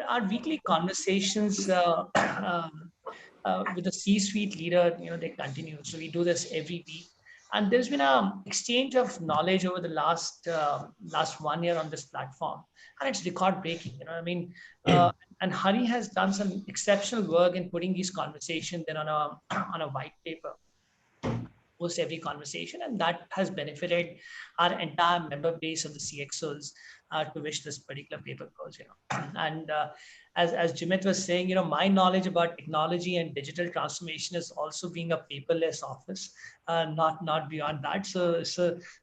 our weekly conversations with the C-suite leader, they continue. So we do this every week, and there's been a exchange of knowledge over the last 1 year on this platform, and it's record breaking. I mean, and Hari has done some exceptional work in putting these conversations then on a on a white paper post every conversation, and that has benefited our entire member base of the CXOs to which this particular paper goes. And as Jimit was saying, my knowledge about technology and digital transformation is also being a paperless office, not beyond that. So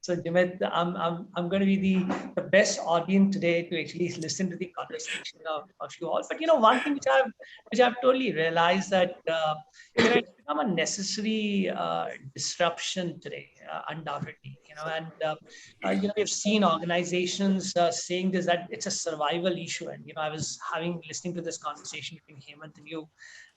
Jimit, I'm going to be the best audience today to actually listen to the conversation of you all. But one thing which I've totally realized that it's become a necessary disruption today, undoubtedly. And we've seen organizations saying this, that it's a survival issue. And I was listening to this conversation between Hemant and you,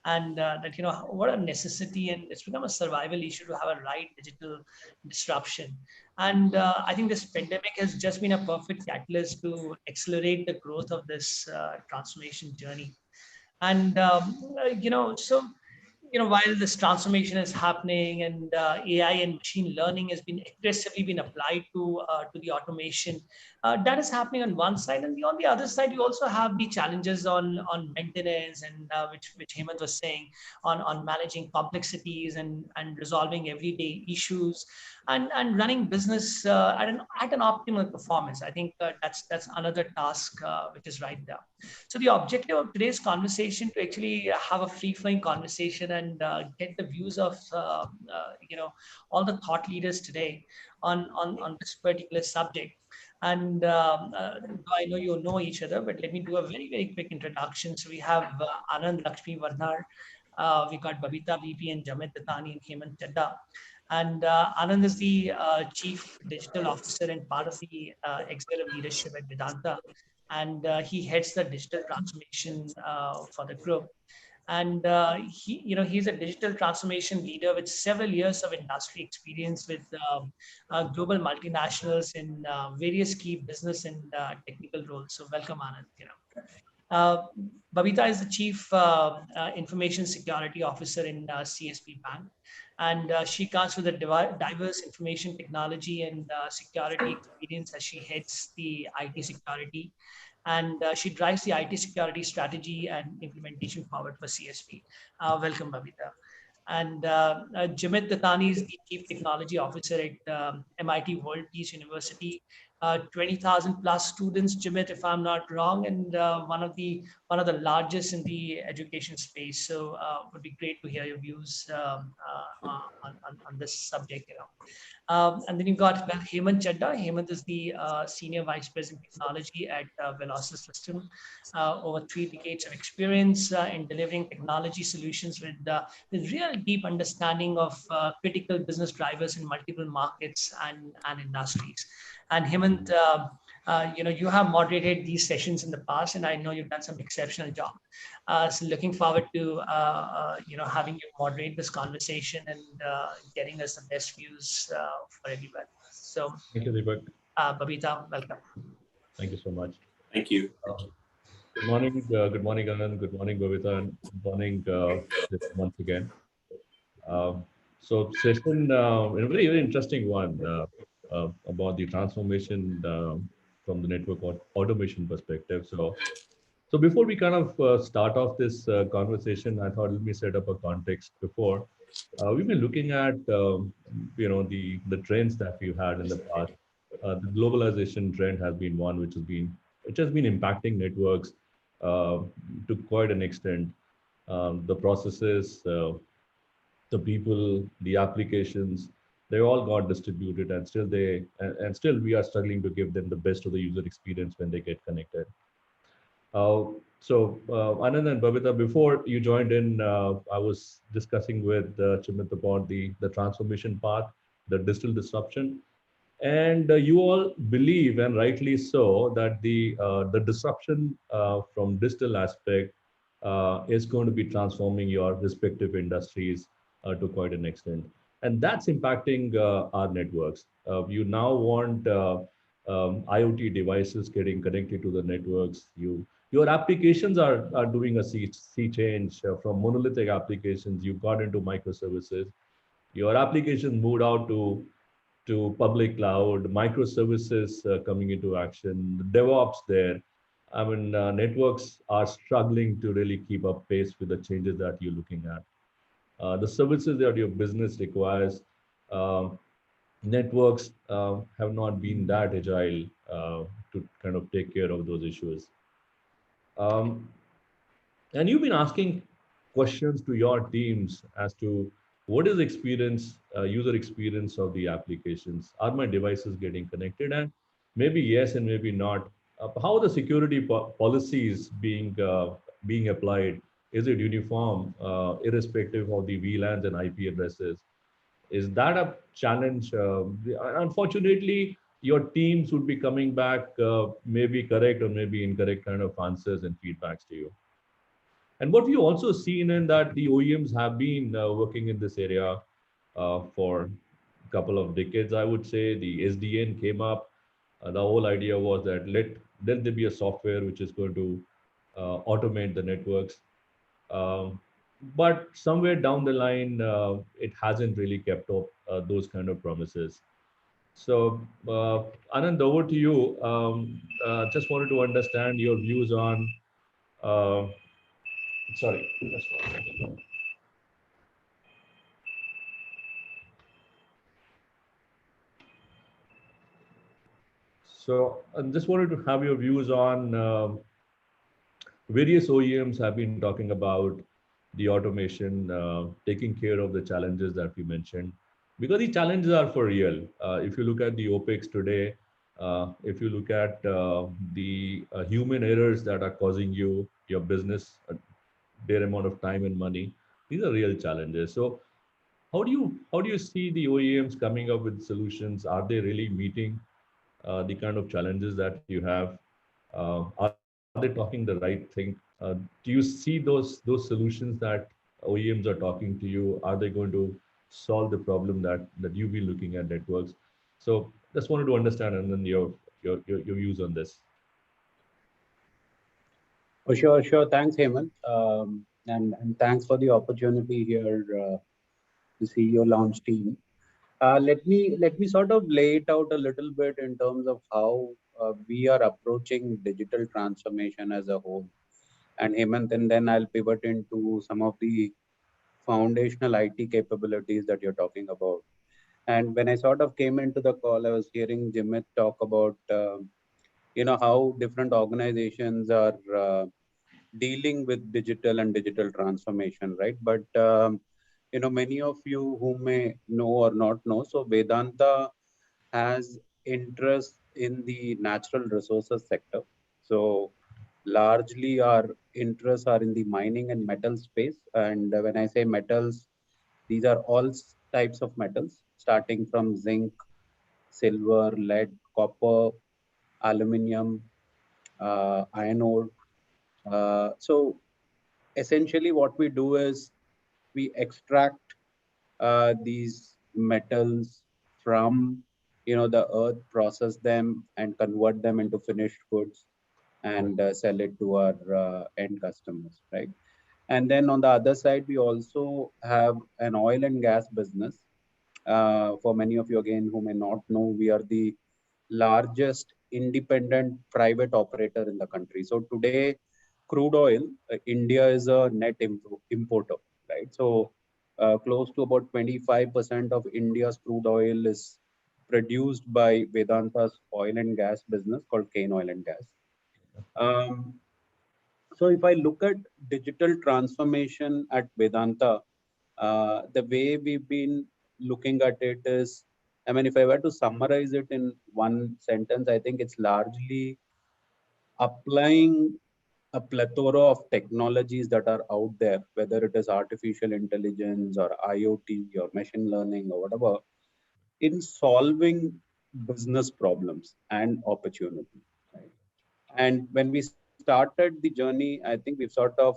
and that what a necessity, and it's become a survival issue to have a right digital disruption. And I think this pandemic has just been a perfect catalyst to accelerate the growth of this transformation journey. And so while this transformation is happening, and AI and machine learning has been aggressively been applied to the automation, that is happening on one side, and on the other side, you also have the challenges on maintenance, and which Hemant was saying, on managing complexities, and resolving everyday issues, and running business at an optimal performance. I think that's another task which is right there. So the objective of today's conversation to actually have a free-flowing conversation, and get the views of all the thought leaders today on this particular subject. And I know you know each other, but let me do a very, very quick introduction. So we have Anand Lakshmi Varnar, we got Babita VP, and Jamit Datani, and Hemant Chadda. And Anand is the Chief Digital Officer and part of the executive leadership at Vedanta, and he heads the digital transformation for the group. And he's a digital transformation leader with several years of industry experience with global multinationals in various key business and technical roles. So welcome, Anand. Uh, Babita is the Chief Information Security Officer in CSB Bank, and she comes with a diverse information technology and security experience as she heads the IT security, and she drives the IT security strategy and implementation forward for CSB. Welcome, Babita. And Jamit Datani is the Chief Technology Officer at MIT World Peace University. 20,000 plus students, Jamit, if I'm not wrong, and one of the largest in the education space. So would be great to hear your views on this subject. And then you've got Hemant Chadda. Hemant is the Senior Vice President Technology at Velocis System. Over 3 decades of experience in delivering technology solutions with real deep understanding of critical business drivers in multiple markets and industries. And Hemant, you have moderated these sessions in the past, and I know you've done some exceptional job. So looking forward to having you moderate this conversation, and getting us the best views for everybody. So, Thank you, Deepak. Babita, welcome. Thank you so much. Thank you. Good morning, Anand. Good morning, Babita, and good morning once again. So session, a very, very interesting one about the transformation from the network automation perspective. So before we kind of start off this conversation, I thought let me set up a context before. We've been looking at the trends that we've had in the past. The globalization trend has been one which has been impacting networks to quite an extent. The processes, the people, the applications, they all got distributed, and still we are struggling to give them the best of the user experience when they get connected. Anand and Babita, before you joined in, I was discussing with Chimit about the transformation part, the digital disruption. And you all believe, and rightly so, that the disruption from digital aspect is going to be transforming your respective industries to quite an extent. And that's impacting our networks. You now want IoT devices getting connected to the networks. your applications are doing a sea change from monolithic applications. You got into microservices. Your application moved out to public cloud, microservices coming into action, DevOps there. I mean, networks are struggling to really keep up pace with the changes that you're looking at. The services that your business requires, um, networks have not been that agile to kind of take care of those issues. Um, and you've been asking questions to your teams as to what is the experience, user experience of the applications? Are my devices getting connected? And maybe yes, and maybe not. How are the security policies being applied? Is it uniform, irrespective of the VLANs and IP addresses? Is that a challenge? Unfortunately, your teams would be coming back maybe correct or maybe incorrect kind of answers and feedbacks to you. And what we've also seen in that the OEMs have been working in this area for a couple of decades, I would say. The SDN came up. The whole idea was that let there be a software which is going to automate the networks. But somewhere down the line, it hasn't really kept up those kind of promises. So, Anand, over to you. Just wanted to understand your views on. Uh, Sorry, just one second. So I just wanted to have your views on various OEMs have been talking about the automation, taking care of the challenges that we mentioned, because the challenges are for real. If you look at the OPEX today, if you look at the human errors that are causing your business their amount of time and money, these are real challenges. So how do you see the OEMs coming up with solutions? Are they really meeting the kind of challenges that you have? Are they talking the right thing? Do you see those solutions that OEMs are talking to you? Are they going to solve the problem that you've been looking at networks? So just wanted to understand, and then your views on this. Oh, sure, sure. Thanks, Hemant. And thanks for the opportunity here, the CEO launch team. Let me sort of lay it out a little bit in terms of how we are approaching digital transformation as a whole. And Hemant, and then I'll pivot into some of the foundational IT capabilities that you're talking about. And when I sort of came into the call, I was hearing Jimit talk about how different organizations are dealing with digital and digital transformation, right? But many of you who may know or not know, so Vedanta has interest in the natural resources sector. So largely our interests are in the mining and metal space. And when I say metals, these are all types of metals, starting from zinc, silver, lead, copper, aluminum, iron ore. So essentially what we do is we extract these metals from the earth, process them and convert them into finished goods and sell it to our end customers, right? And then on the other side, we also have an oil and gas business. For many of you again who may not know, we are the largest independent private operator in the country. So today, crude oil, India is a net importer, right? So close to about 25% of India's crude oil is produced by Vedanta's oil and gas business called Cain Oil and Gas. So if I look at digital transformation at Vedanta, the way we've been looking at it is, I mean, if I were to summarize it in one sentence, I think it's largely applying a plethora of technologies that are out there, whether it is artificial intelligence or IoT or machine learning or whatever, in solving business problems and opportunity. Right? And when we started the journey, I think we've sort of,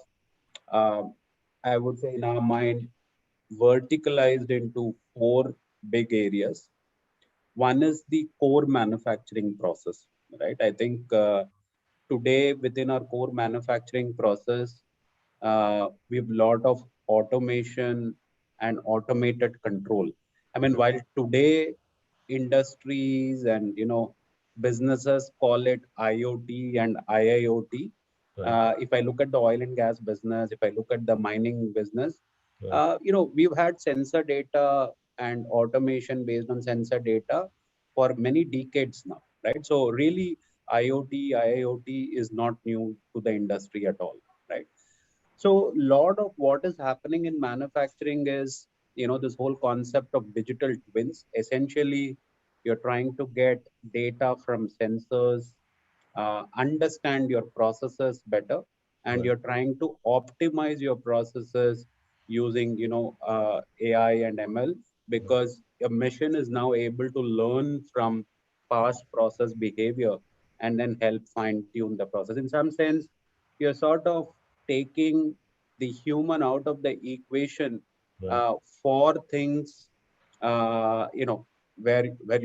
I would say in our mind, verticalized into four big areas. One is the core manufacturing process, right? I think today within our core manufacturing process, we have a lot of automation and automated control. I mean, while today industries and businesses call it IoT and IIoT. Right. If I look at the oil and gas business, if I look at the mining business, Right. we've had sensor data and automation based on sensor data for many decades now, right? So really, IoT, IIoT is not new to the industry at all, right? So lot of what is happening in manufacturing is, this whole concept of digital twins. Essentially, you're trying to get data from sensors, understand your processes better, and Right. you're trying to optimize your processes using, AI and ML, Right. because your machine is now able to learn from past process behavior and then help fine tune the process. In some sense, you're sort of taking the human out of the equation Right. for things where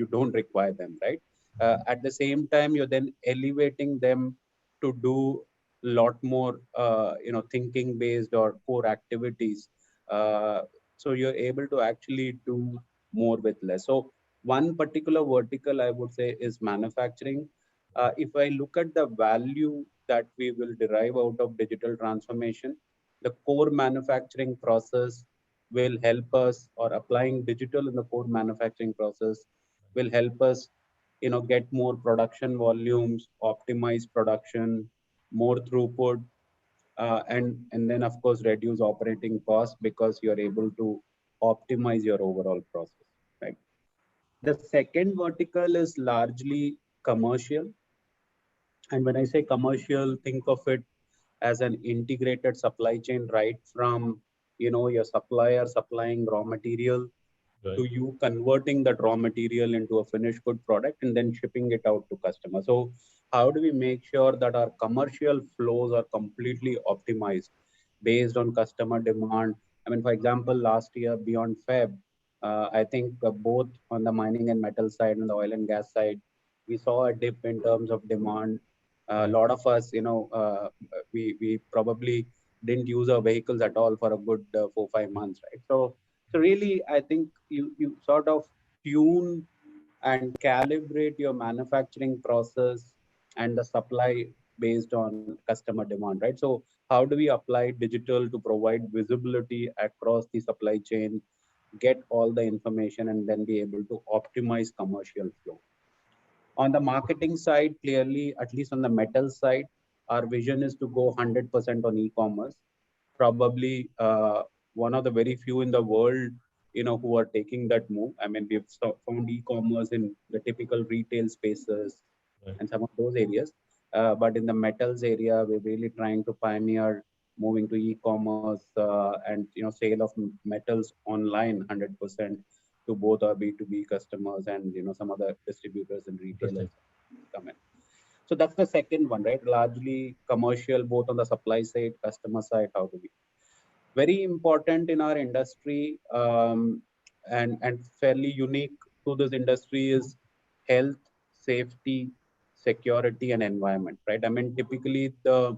you don't require them, right? At the same time, you're then elevating them to do a lot more thinking based or core activities, so you're able to actually do more with less. So one particular vertical I would say is manufacturing. If I look at the value that we will derive out of digital transformation, the core manufacturing process will help us, or applying digital in the core manufacturing process will help us, get more production volumes, optimize production, more throughput, and then of course reduce operating costs because you're able to optimize your overall process, right? The second vertical is largely commercial. And when I say commercial, think of it as an integrated supply chain, right from, your supplier supplying raw material Right. to you converting that raw material into a finished good product and then shipping it out to customers. So how do we make sure that our commercial flows are completely optimized based on customer demand? I mean, for example, last year beyond Feb, I think both on the mining and metal side and the oil and gas side, we saw a dip in terms of demand. A lot of us, we probably didn't use our vehicles at all for a good 4 5 months, right? So really, I think you sort of tune and calibrate your manufacturing process and the supply based on customer demand, right? So how do we apply digital to provide visibility across the supply chain, get all the information, and then be able to optimize commercial flow? On the marketing side, clearly, at least on the metal side, our vision is to go 100% on e-commerce. Probably one of the very few in the world, who are taking that move. I mean, we've found e-commerce in the typical retail spaces Right. and some of those areas. But in the metals area, we're really trying to pioneer moving to e-commerce and sale of metals online 100% to both our B2B customers and some other distributors and retailers Interesting. come in. So that's the second one, right? Largely commercial, both on the supply side, customer side. How do we? Very important in our industry, and fairly unique to this industry is health, safety, security, and environment, right? I mean, typically the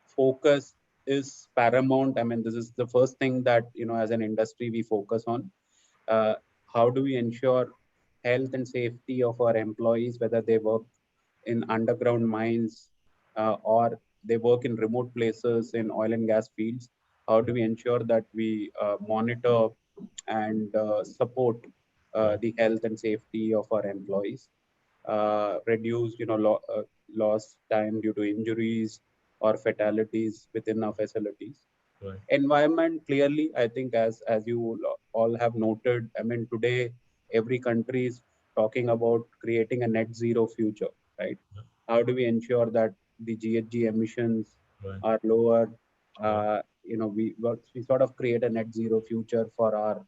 focus is paramount. I mean, this is the first thing that, as an industry, we focus on. Uh, how do we ensure health and safety of our employees, whether they work in underground mines or they work in remote places in oil and gas fields? How do we ensure that we monitor and support Right. the health and safety of our employees? Reduce, lost time due to injuries or fatalities within our facilities. Right. Environment, clearly, I think as you all have noted, I mean, today every country is talking about creating a net zero future, right? Yeah. How do we ensure that the GHG emissions Right. are lower? Right. We sort of create a net zero future for our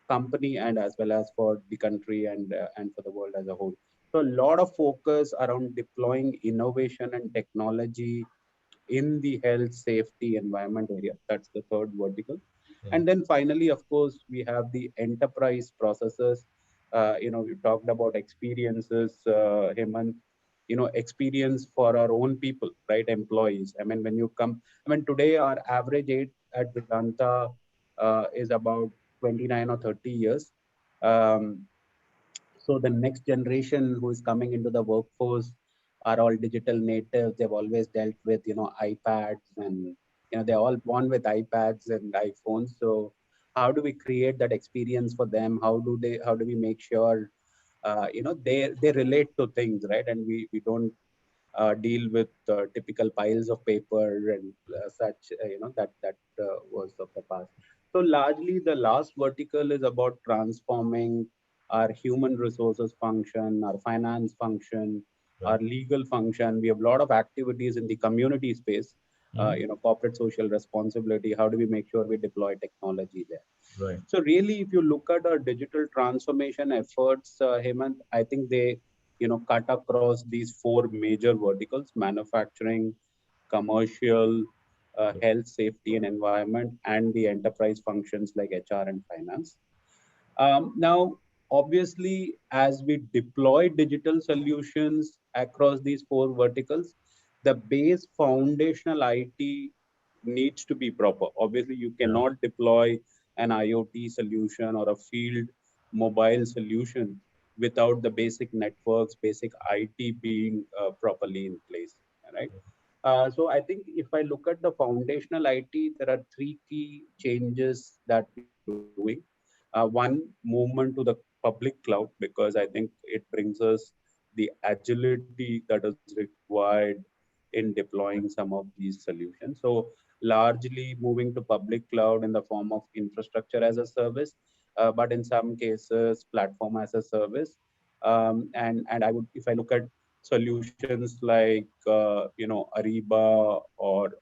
company and as well as for the country and for the world as a whole. So a lot of focus around deploying innovation and technology in the health, safety, environment area. That's the third vertical. Right. And then finally, of course, we have the enterprise processes. We talked about experiences, Hemant. experience for our own people, right? Employees. I mean, when you come, I mean, today our average age at Vedanta is about 29 or 30 years. Um, so the next generation who is coming into the workforce are all digital natives. They've always dealt with, iPads, and, they're all born with iPads and iPhones. So how do we create that experience for them? How do we make sure, they relate to things, right? And we don't deal with typical piles of paper and such, that was of the past. So largely the last vertical is about transforming our human resources function, our finance function, our legal function. We have a lot of activities in the community space, corporate social responsibility. How do we make sure we deploy technology there? Right. So really, if you look at our digital transformation efforts, Hemant, I think they, cut across these four major verticals: manufacturing, commercial, health, safety, and environment, and the enterprise functions like HR and finance. Now, obviously, as we deploy digital solutions across these four verticals, the base foundational IT needs to be proper. Obviously, you cannot deploy an IoT solution or a field mobile solution without the basic networks, basic IT being properly in place, right? So I think if I look at the foundational IT, there are three key changes that we're doing. One, movement to the public cloud, because I think it brings us the agility that is required in deploying some of these solutions. So largely moving to public cloud in the form of infrastructure as a service, but in some cases, platform as a service. And I would, if I look at solutions like Ariba or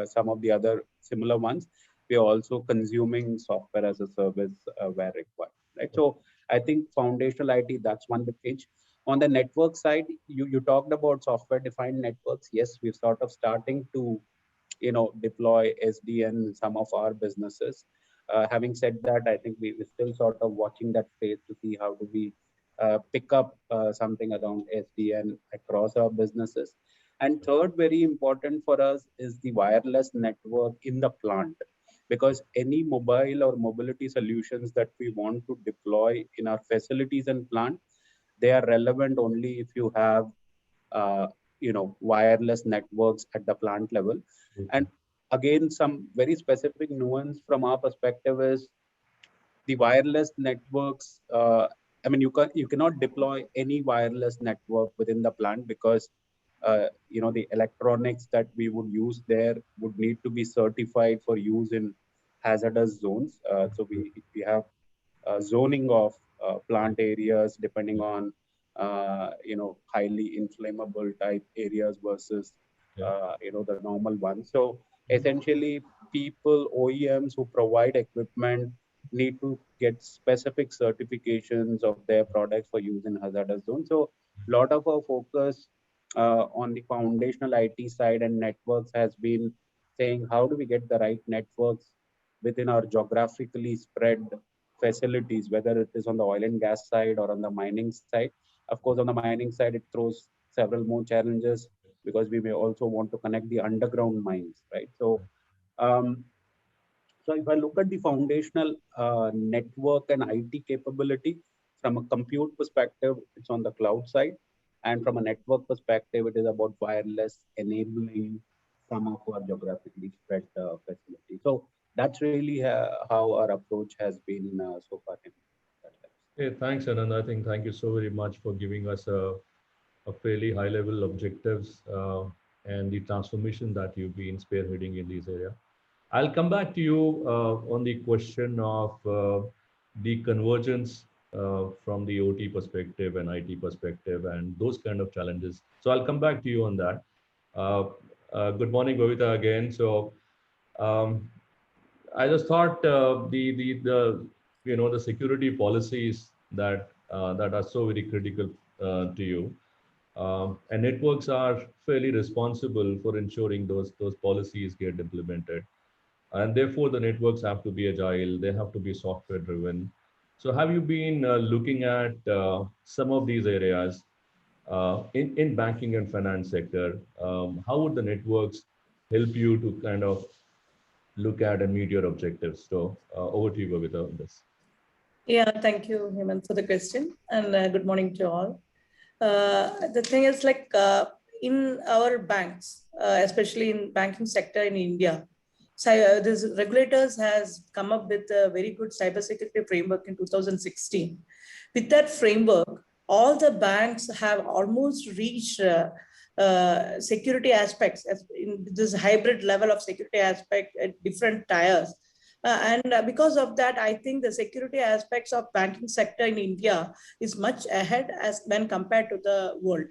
some of the other similar ones, we are also consuming software as a service where required, right? So I think foundational IT, that's one big change. On the network side, you talked about software defined networks. Yes, we're sort of starting to deploy SDN in some of our businesses. Having said that, I think we're still sort of watching that space to see how do we pick up something around SDN across our businesses. And third, very important for us is the wireless network in the plant, because any mobile or mobility solutions that we want to deploy in our facilities and plant, they are relevant only if you have uh, wireless networks at the plant level. And again, some very specific nuance from our perspective is the wireless networks. I mean, you cannot deploy any wireless network within the plant, because the electronics that we would use there would need to be certified for use in hazardous zones. So we have zoning of plant areas depending on highly inflammable type areas versus the normal ones. So essentially, people, OEMs who provide equipment need to get specific certifications of their products for use in hazardous zones. So a lot of our focus on the foundational IT side and networks has been saying, how do we get the right networks within our geographically spread facilities, whether it is on the oil and gas side or on the mining side. Of course, on the mining side, it throws several more challenges, because we may also want to connect the underground mines, right? Um, so if I look at the foundational network and IT capability, from a compute perspective, it's on the cloud side. And from a network perspective, it is about wireless enabling some of our geographically spread facilities. So that's really how our approach has been so far. Hey, thanks, Anand. I think thank you so very much for giving us a fairly high level objectives and the transformation that you've been spearheading in this area. I'll come back to you on the question of the convergence from the OT perspective and IT perspective and those kind of challenges. So I'll come back to you on that. Good morning, Bhavita, again. So um, I just thought the security policies that are so very critical to you, and networks are fairly responsible for ensuring those policies get implemented, and therefore the networks have to be agile, they have to be software driven. So have you been looking at some of these areas, in banking and finance sector, how would the networks help you to kind of look at and meet your objectives? So over to you, Babita, on this. Yeah, thank you, Hemant, for the question, and good morning to all. The thing is, like in our banks, especially in banking sector in India, this regulators has come up with a very good cybersecurity framework in 2016. With that framework, all the banks have almost reached security aspects in this hybrid level of security aspect at different tiers. And because of that, I think the security aspects of banking sector in India is much ahead as when compared to the world.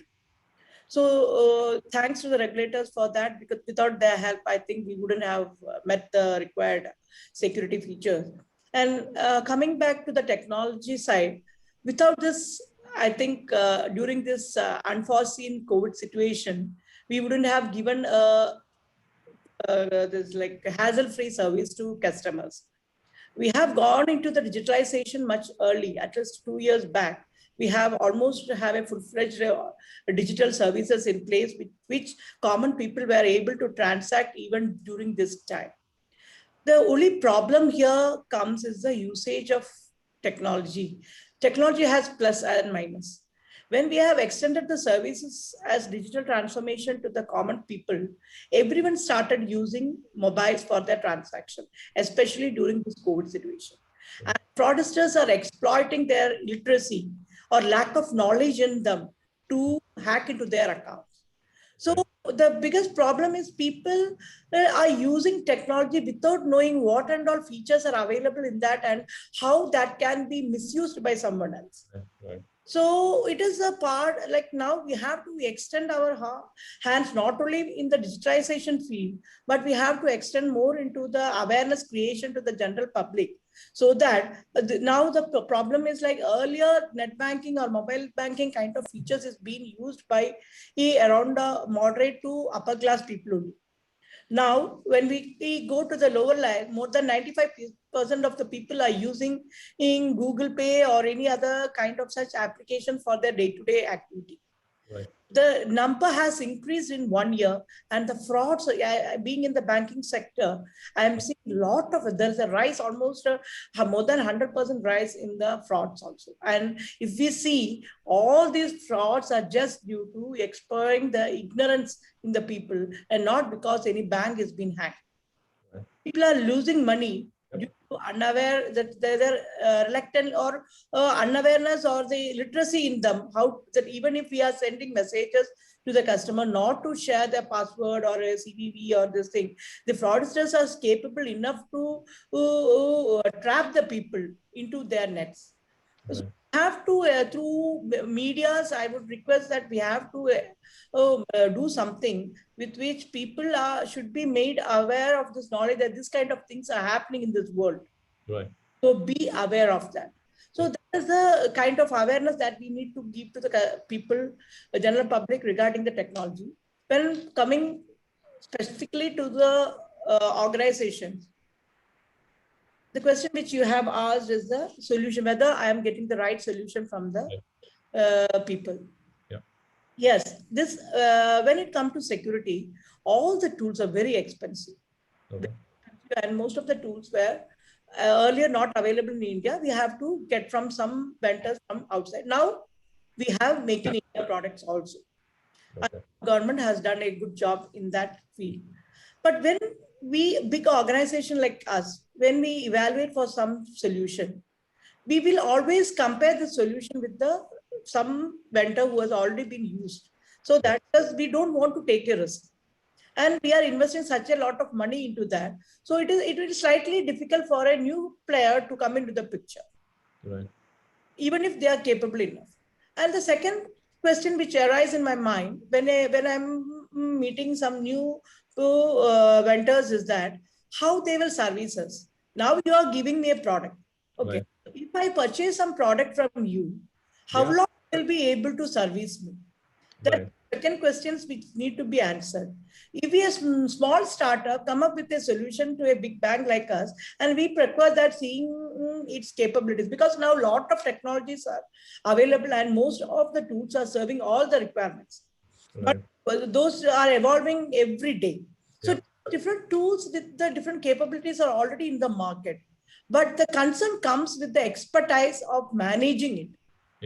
So thanks to the regulators for that, because without their help, I think we wouldn't have met the required security features. And coming back to the technology side, without this, I think during this unforeseen COVID situation, we wouldn't have given this like hassle-free service to customers. We have gone into the digitalization much early, at least 2 years back. We have almost have a full-fledged digital services in place with which common people were able to transact even during this time. The only problem here comes is the usage of technology. Technology has plus and minus. When we have extended the services as digital transformation to the common people, everyone started using mobiles for their transaction, especially during this COVID situation. And fraudsters are exploiting their illiteracy or lack of knowledge in them to hack into their accounts. So the biggest problem is people are using technology without knowing what and all features are available in that and how that can be misused by someone else. Right. So it is a part, like now we have to extend our hands not only in the digitization field, but we have to extend more into the awareness creation to the general public. So that now the problem is like earlier net banking or mobile banking kind of features is being used by around moderate to upper class people only. Now, when we go to the lower line, more than 95% of the people are using in Google Pay or any other kind of such application for their day-to-day activity. Right. The number has increased in 1 year, and the frauds being in the banking sector, I am seeing a lot of it. There's a rise, almost more than 100% rise in the frauds also. And if we see, all these frauds are just due to exploiting the ignorance in the people and not because any bank is being hacked. Right. People are losing money due to unaware that they're reluctant or unawareness or the literacy in them, how that even if we are sending messages to the customer not to share their password or a CVV or this thing, the fraudsters are capable enough to trap the people into their nets. Right. So we have to, through medias, I would request that we have to do something with which people should be made aware of this knowledge that this kind of things are happening in this world. Right. So be aware of that. So that is the kind of awareness that we need to give to the people, the general public regarding the technology. When coming specifically to the organizations, the question which you have asked is the solution, whether I am getting the right solution from the people. Yeah. Yes, this when it comes to security, all the tools are very expensive. Okay. And most of the tools were earlier not available in India. We have to get from some vendors from outside. Now we have Make in India products also. Okay. Government has done a good job in that field. But when big organization like us, when we evaluate for some solution, we will always compare the solution with some vendor who has already been used. So that is, we don't want to take a risk. And we are investing such a lot of money into that. So it is slightly difficult for a new player to come into the picture. Right. Even if they are capable enough. And the second question which arises in my mind when I'm meeting some new vendors is that how they will service us. Now you are giving me a product. Okay. Right. If I purchase some product from you, how long will be able to service me? That second questions which need to be answered. If we, a small startup, come up with a solution to a big bank like us, and we prefer that seeing its capabilities, because now a lot of technologies are available and most of the tools are serving all the requirements. Right. But those are evolving every day. So Yeah. different tools with the different capabilities are already in the market. But the concern comes with the expertise of managing it.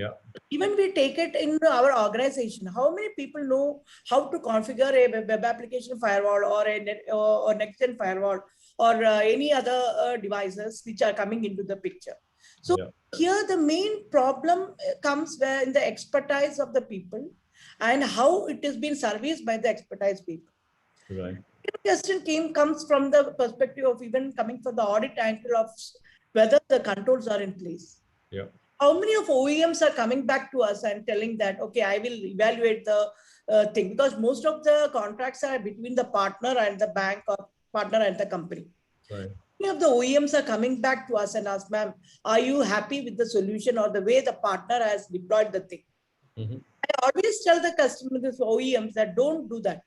Yeah. Even we take it in our organization, how many people know how to configure a web application firewall or a or next-gen firewall or any other devices which are coming into the picture? So Yeah. here the main problem comes where in the expertise of the people and how it is being serviced by the expertise people. Right. Question comes from the perspective of even coming from the audit angle of whether the controls are in place. Yeah. How many of OEMs are coming back to us and telling that, okay, I will evaluate the thing, because most of the contracts are between the partner and the bank or partner and the company. Right. Many of the OEMs are coming back to us and ask, ma'am, are you happy with the solution or the way the partner has deployed the thing? Mm-hmm. I always tell the customer, this OEMs, that don't do that.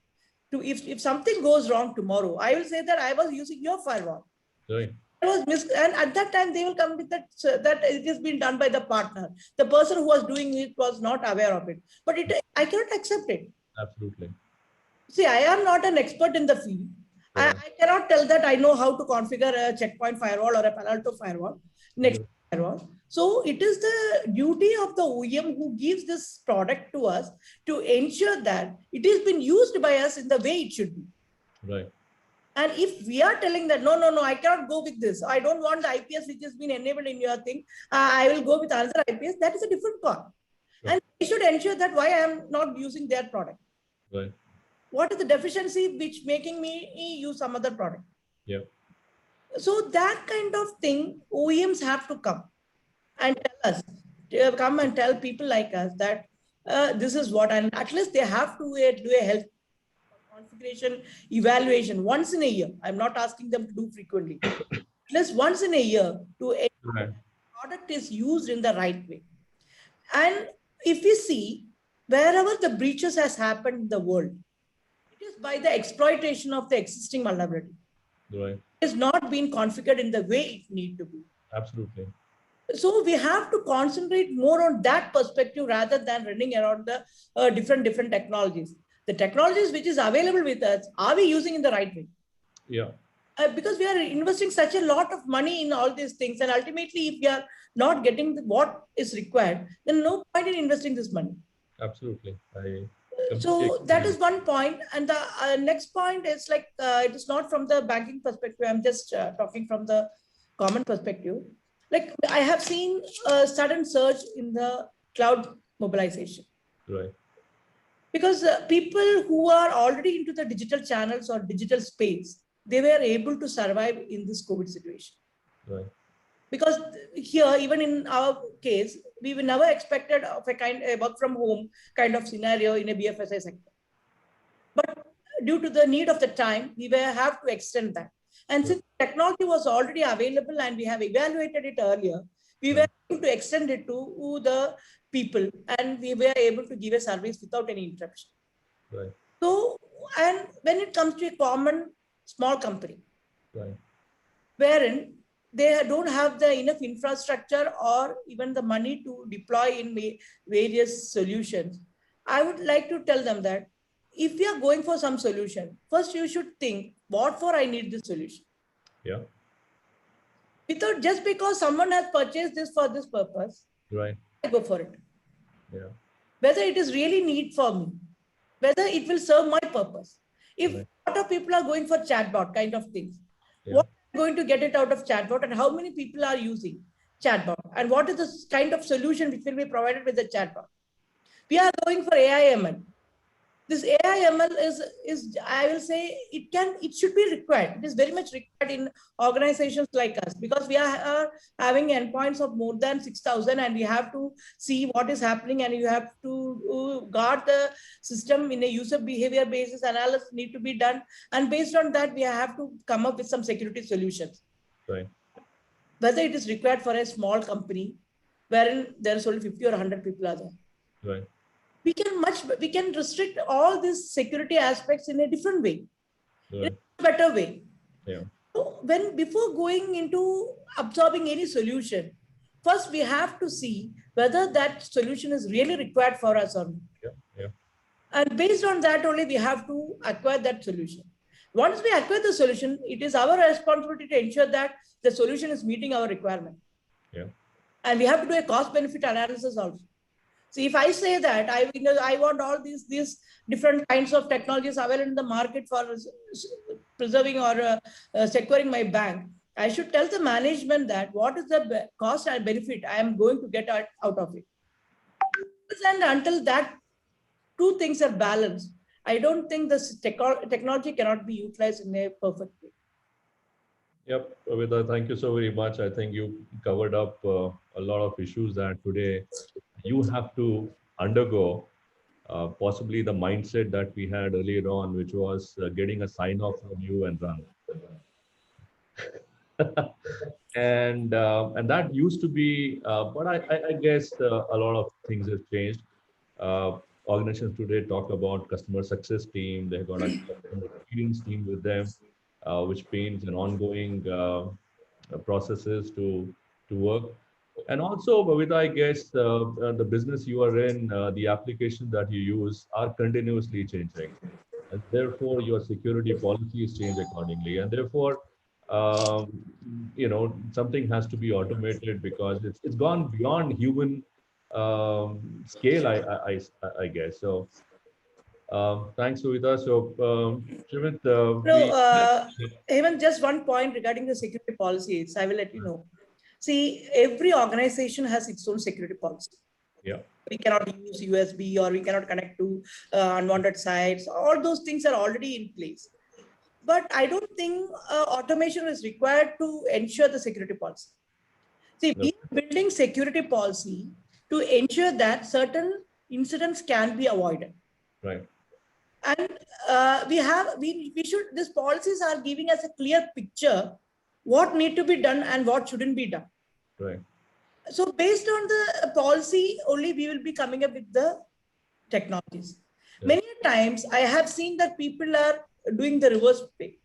If something goes wrong tomorrow, I will say that I was using your firewall. Right. And at that time they will come with that it has been done by the partner. The person who was doing it was not aware of it. But I cannot accept it. Absolutely. See, I am not an expert in the field. Yeah. I cannot tell that I know how to configure a Checkpoint firewall or a Palo Alto firewall, next firewall. So it is the duty of the OEM who gives this product to us to ensure that it has been used by us in the way it should be. Right. And if we are telling that, no, I cannot go with this. I don't want the IPS which has been enabled in your thing. I will go with another IPS. That is a different call. Sure. And we should ensure that why I am not using their product. Right. What is the deficiency which making me use some other product? Yeah. So that kind of thing, OEMs have to come and tell us, come and tell people like us that this is what, and at least they have to do a health configuration evaluation once in a year. I'm not asking them to do frequently. At least once in a year to ensure Right. the product is used in the right way. And if we see wherever the breaches has happened in the world, it is by the exploitation of the existing vulnerability. Right. It is not being configured in the way it need to be. Absolutely. So we have to concentrate more on that perspective rather than running around the different technologies. The technologies which is available with us, are we using in the right way? Yeah. Because we are investing such a lot of money in all these things, and ultimately, if we are not getting what is required, then no point in investing this money. Absolutely. So that is one point. And the next point is like, it is not from the banking perspective. I'm just talking from the common perspective. Like I have seen a sudden surge in the cloud mobilization. Right. Because people who are already into the digital channels or digital space, they were able to survive in this COVID situation. Right. Because here, even in our case, we were never expected of a work from home kind of scenario in a BFSI sector. But due to the need of the time, we have to extend that. And since technology was already available and we have evaluated it earlier, we were able to extend it to the people, and we were able to give a service without any interruption. Right. So, and when it comes to a common small company, Right. wherein they don't have the enough infrastructure or even the money to deploy in various solutions, I would like to tell them that if we are going for some solution, first you should think, what for I need this solution? Yeah. Without just because someone has purchased this for this purpose, Right. I go for it. Yeah. Whether it is really need for me, whether it will serve my purpose. If Right. a lot of people are going for chatbot kind of things, Yeah. what are going to get it out of chatbot, and how many people are using chatbot, and what is the kind of solution which will be provided with the chatbot? We are going for AI ML. This AI ML is I will say it should be required. It is very much required in organizations like us, because we are having endpoints of more than 6,000, and we have to see what is happening, and you have to guard the system in a user behavior basis. Analysis need to be done, and based on that, we have to come up with some security solutions. Right. Whether it is required for a small company, wherein there is only 50 or 100 people are there. Right. we can restrict all these security aspects in a different way, in a better way. Yeah. So before going into absorbing any solution, first we have to see whether that solution is really required for us or not. Yeah. Yeah. And based on that only, we have to acquire that solution. Once we acquire the solution, it is our responsibility to ensure that the solution is meeting our requirement. Yeah. And we have to do a cost benefit analysis also. So if I say that I want all these different kinds of technologies available in the market for preserving or securing my bank, I should tell the management that what is the cost and benefit I am going to get out of it. And until that two things are balanced, I don't think this technology cannot be utilized in a perfect way. Yep, Kavita, thank you so very much. I think you covered up a lot of issues that today you have to undergo. Possibly the mindset that we had earlier on, which was getting a sign off from you and run. And that used to be, but I guess a lot of things have changed. Organizations today talk about customer success team. They've got a customer experience team with them, which means an ongoing processes to work. And also, Bhavita, I guess the business you are in, the applications that you use are continuously changing. And therefore, your security policies change accordingly. And therefore, something has to be automated because it's gone beyond human scale, I guess. So thanks, Suvita. So, Srimit, even just one point regarding the security policies, I will let you know. See, every organization has its own security policy. Yeah. We cannot use USB or we cannot connect to unwanted sites. All those things are already in place. But I don't think automation is required to ensure the security policy. See, we are building security policy to ensure that certain incidents can be avoided. Right. And these policies are giving us a clear picture what need to be done and what shouldn't be done. Right. So based on the policy, only we will be coming up with the technologies. Yeah. Many times I have seen that people are doing the reverse way.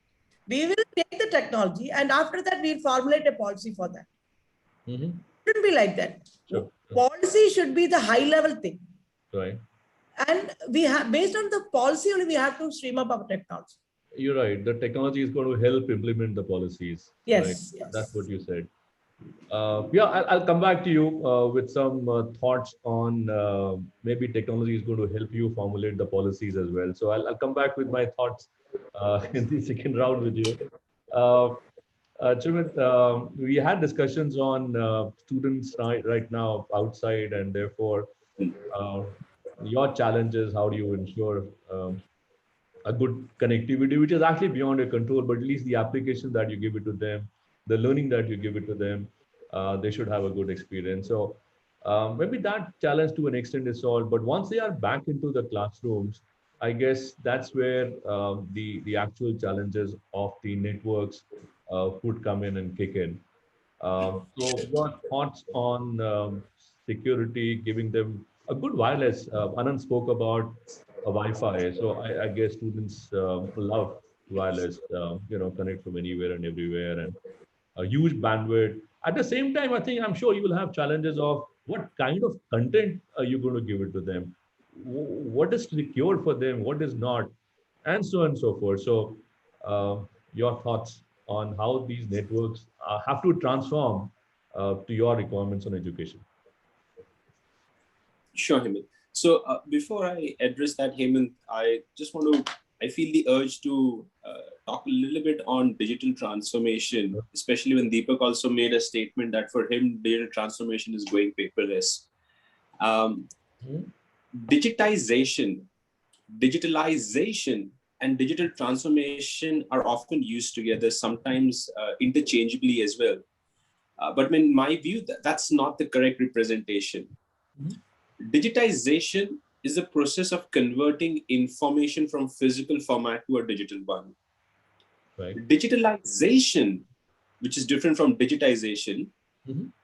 We will take the technology and after that we'll formulate a policy for that. Mm-hmm. It shouldn't be like that. Sure. Policy should be the high level thing. Right. And we have, based on the policy only, we have to stream up our technology. You're right. The technology is going to help implement the policies. Yes. Right? Yes. That's what you said. I'll come back to you with some thoughts on maybe technology is going to help you formulate the policies as well. So I'll come back with my thoughts in the second round with you. Srimit, we had discussions on students right now outside, and therefore your challenges. How do you ensure a good connectivity, which is actually beyond your control, but at least the application that you give it to them, the learning that you give it to them, they should have a good experience. So maybe that challenge to an extent is solved, but once they are back into the classrooms, I guess that's where the actual challenges of the networks would come in and kick in. So your thoughts on security, giving them a good wireless. Anand spoke about a Wi-Fi. So I guess students love wireless, connect from anywhere and everywhere, and a huge bandwidth. At the same time, I'm sure you will have challenges of what kind of content are you going to give it to them? What is secure for them? What is not? And so on and so forth. So your thoughts on how these networks have to transform to your requirements on education. Sure, Hemant. So before I address that, Hemant, I feel the urge to talk a little bit on digital transformation, especially when Deepak also made a statement that for him, digital transformation is going paperless. Digitalization, and digital transformation are often used together, sometimes interchangeably as well. But in my view, that's not the correct representation. Digitization is the process of converting information from physical format to a digital one. Right. Digitalization, which is different from digitization,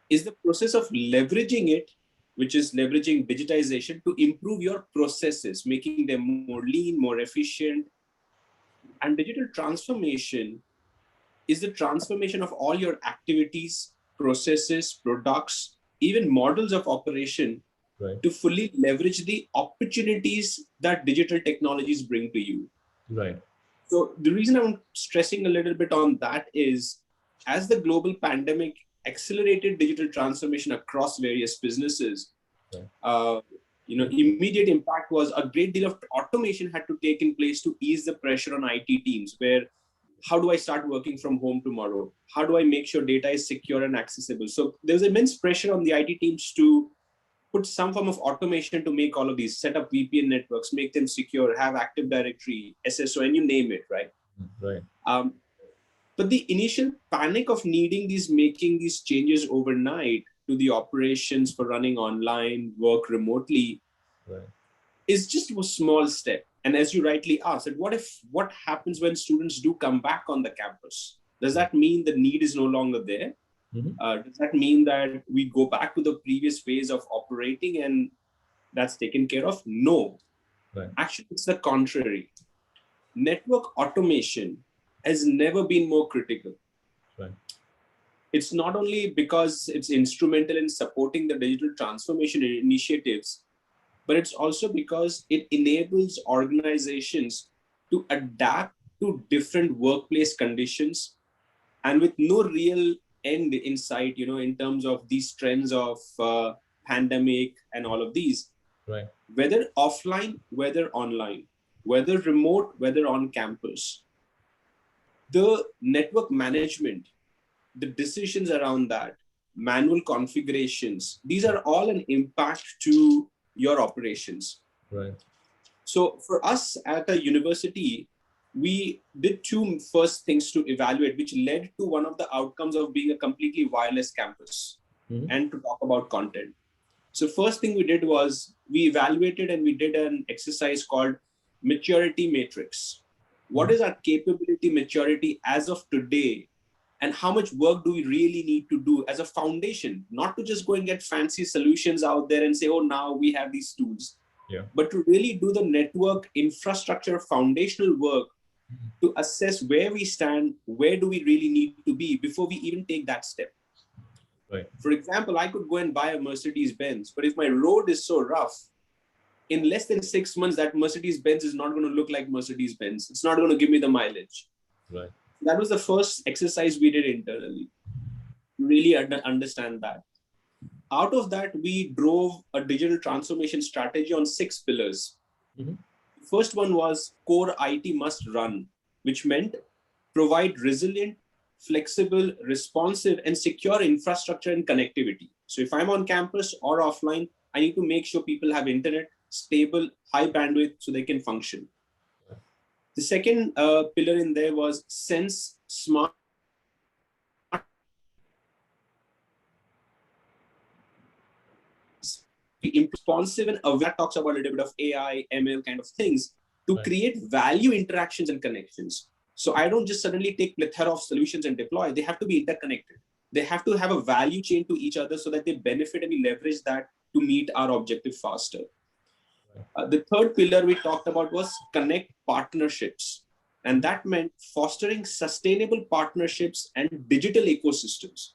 is the process of leveraging it which is leveraging digitization to improve your processes, making them more lean, more efficient. And digital transformation is the transformation of all your activities, processes, products, even models of operation to fully leverage the opportunities that digital technologies bring to you. Right. So the reason I'm stressing a little bit on that is, as the global pandemic accelerated digital transformation across various businesses, immediate impact was a great deal of automation had to take in place to ease the pressure on IT teams, where how do I start working from home tomorrow? How do I make sure data is secure and accessible? So there's immense pressure on the IT teams to put some form of automation to make all of these, set up VPN networks, make them secure, have Active Directory, SSO, and you name it, right? Right. But the initial panic of making these changes overnight to the operations for running online, work remotely, is just a small step. And as you rightly asked, what happens when students do come back on the campus? Does that mean the need is no longer there? Does that mean that we go back to the previous ways of operating and that's taken care of? No. Actually, it's the contrary. Network automation has never been more critical. It's not only because it's instrumental in supporting the digital transformation initiatives, but it's also because it enables organizations to adapt to different workplace conditions and with no real end in sight, in terms of these trends of pandemic and all of these, whether offline, whether online, whether remote, whether on campus, the network management, the decisions around that, manual configurations, these are all an impact to your operations. So for us at a university, we did two first things to evaluate, which led to one of the outcomes of being a completely wireless campus and to talk about content. So first thing we did was we evaluated and we did an exercise called maturity matrix. What is our capability maturity as of today? And how much work do we really need to do as a foundation, not to just go and get fancy solutions out there and say, oh, now we have these tools, but to really do the network infrastructure foundational work to assess where we stand, where do we really need to be before we even take that step. For example, I could go and buy a Mercedes-Benz, but if my road is so rough, in less than 6 months, that Mercedes-Benz is not going to look like Mercedes-Benz. It's not going to give me the mileage. That was the first exercise we did internally, really understand that. Out of that, we drove a digital transformation strategy on 6 pillars. First one was core IT must run, which meant provide resilient, flexible, responsive, and secure infrastructure and connectivity. So if I'm on campus or offline, I need to make sure people have internet, stable, high bandwidth, so they can function. The second pillar in there was sense, smart, responsive, and aware. Talks about a little bit of AI, ML kind of things to create value interactions and connections. So I don't just suddenly take plethora of solutions and deploy. They have to be interconnected. They have to have a value chain to each other so that they benefit and we leverage that to meet our objective faster. The third pillar we talked about was connect partnerships. And that meant fostering sustainable partnerships and digital ecosystems.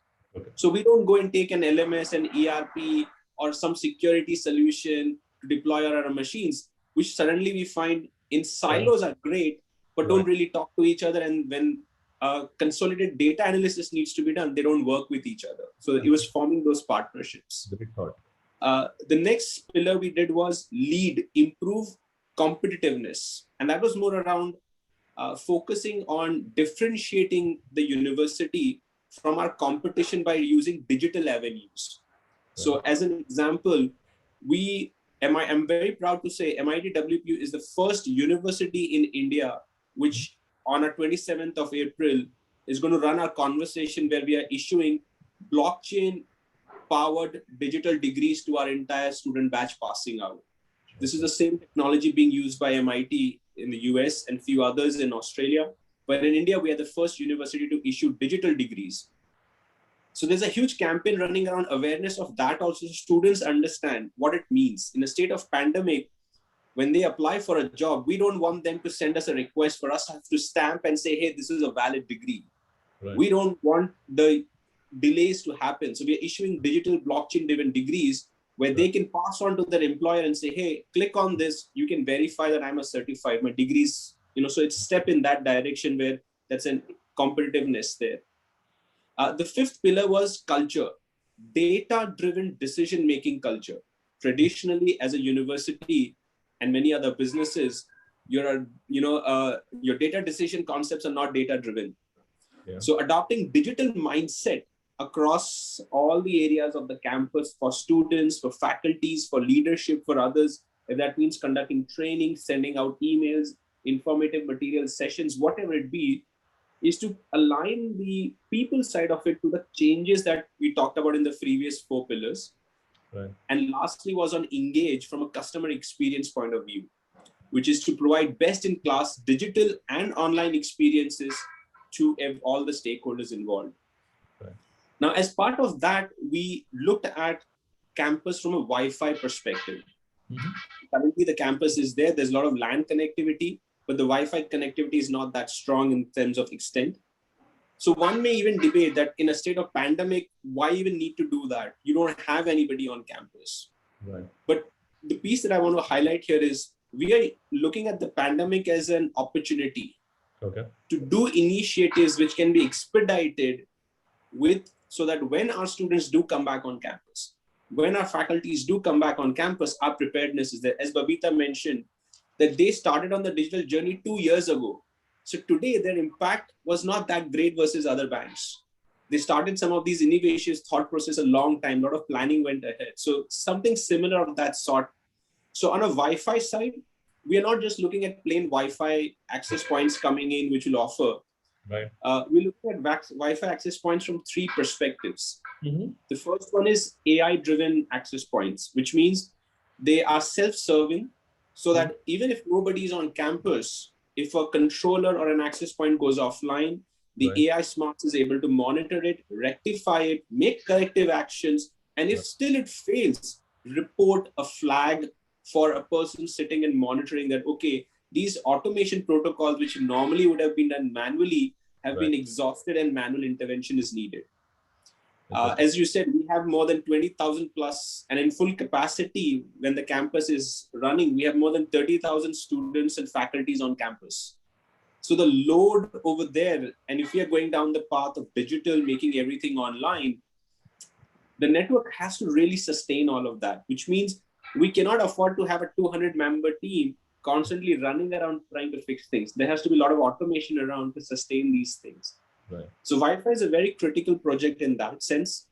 So we don't go and take an LMS, an ERP, or some security solution to deploy on our machines, which suddenly we find in silos are great, but don't really talk to each other. And when consolidated data analysis needs to be done, they don't work with each other. So it was forming those partnerships. The next pillar we did was lead, improve competitiveness. And that was more around focusing on differentiating the university from our competition by using digital avenues. So as an example, I'm very proud to say MIT WPU is the first university in India, which on our 27th of April is going to run our conversation where we are issuing blockchain powered digital degrees to our entire student batch passing out. This is the same technology being used by MIT in the US and few others in Australia. But in India, we are the first university to issue digital degrees. So there's a huge campaign running around awareness of that also. So students understand what it means. In a state of pandemic, when they apply for a job, we don't want them to send us a request for us to have to stamp and say, hey, this is a valid degree. Right. We don't want the delays to happen. So we are issuing digital blockchain-driven degrees where they can pass on to their employer and say, hey, click on this. You can verify that I'm a certified, my degrees, so it's a step in that direction where that's a competitiveness there. The fifth pillar was culture, data-driven decision-making culture. Traditionally, as a university and many other businesses, your data decision concepts are not data-driven. Yeah. So adopting digital mindset across all the areas of the campus for students, for faculties, for leadership, for others, if that means conducting training, sending out emails, informative material sessions, whatever it be, is to align the people side of it to the changes that we talked about in the previous 4 pillars. Right. And lastly was on engage from a customer experience point of view, which is to provide best-in-class digital and online experiences to all the stakeholders involved. Right. Now, as part of that, we looked at campus from a Wi-Fi perspective. Mm-hmm. Currently, the campus is there. There's a lot of LAN connectivity, but the Wi-Fi connectivity is not that strong in terms of extent. So one may even debate that in a state of pandemic, why even need to do that? You don't have anybody on campus. Right. But the piece that I want to highlight here is we are looking at the pandemic as an opportunity to do initiatives which can be expedited so that when our students do come back on campus, when our faculties do come back on campus, our preparedness is there. As Babita mentioned, that they started on the digital journey 2 years ago. So today their impact was not that great versus other banks. They started some of these innovations, thought process a long time, a lot of planning went ahead. So something similar of that sort. So on a Wi-Fi side, we are not just looking at plain Wi-Fi access points coming in, which will offer. Right. We're looking at Wi-Fi access points from 3 perspectives. Mm-hmm. The first one is AI-driven access points, which means they are self-serving so that even if nobody is on campus, if a controller or an access point goes offline, the AI smarts is able to monitor it, rectify it, make corrective actions, and if still it fails, report a flag for a person sitting and monitoring that, okay, these automation protocols, which normally would have been done manually, have been exhausted and manual intervention is needed. As you said, we have more than 20,000 plus, and in full capacity, when the campus is running, we have more than 30,000 students and faculties on campus. So the load over there, and if we are going down the path of digital, making everything online, the network has to really sustain all of that, which means we cannot afford to have a 200-member team constantly running around trying to fix things. There has to be a lot of automation around to sustain these things. Right. So Wi-Fi is a very critical project in that sense.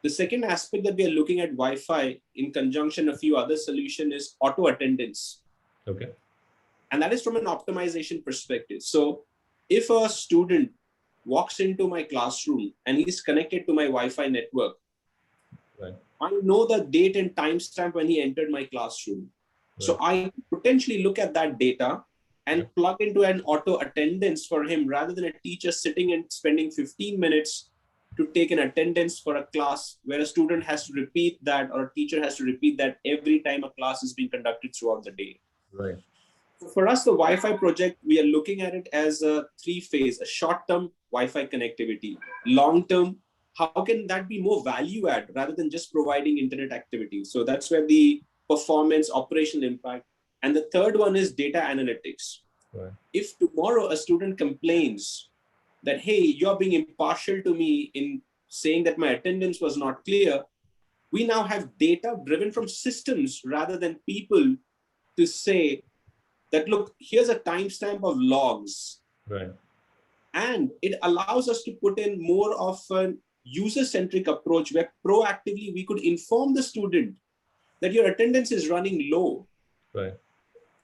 The second aspect that we are looking at Wi-Fi in conjunction a few other solutions is auto attendance. Okay. And that is from an optimization perspective. So if a student walks into my classroom and he's connected to my Wi-Fi network, right, I know the date and timestamp when he entered my classroom. Right. So I potentially look at that data and plug into an auto attendance for him rather than a teacher sitting and spending 15 minutes to take an attendance for a class where a student has to repeat that or a teacher has to repeat that every time a class is being conducted throughout the day. Right. So for us, the Wi-Fi project, we are looking at it as a 3-phase, a short-term Wi-Fi connectivity, long-term, how can that be more value add rather than just providing internet activity? So that's where the performance, operational impact. And the third one is data analytics. Right. If tomorrow a student complains that, hey, you're being impartial to me in saying that my attendance was not clear, we now have data driven from systems rather than people to say that, look, here's a timestamp of logs. Right. And it allows us to put in more of an user-centric approach where proactively we could inform the student that your attendance is running low. Right.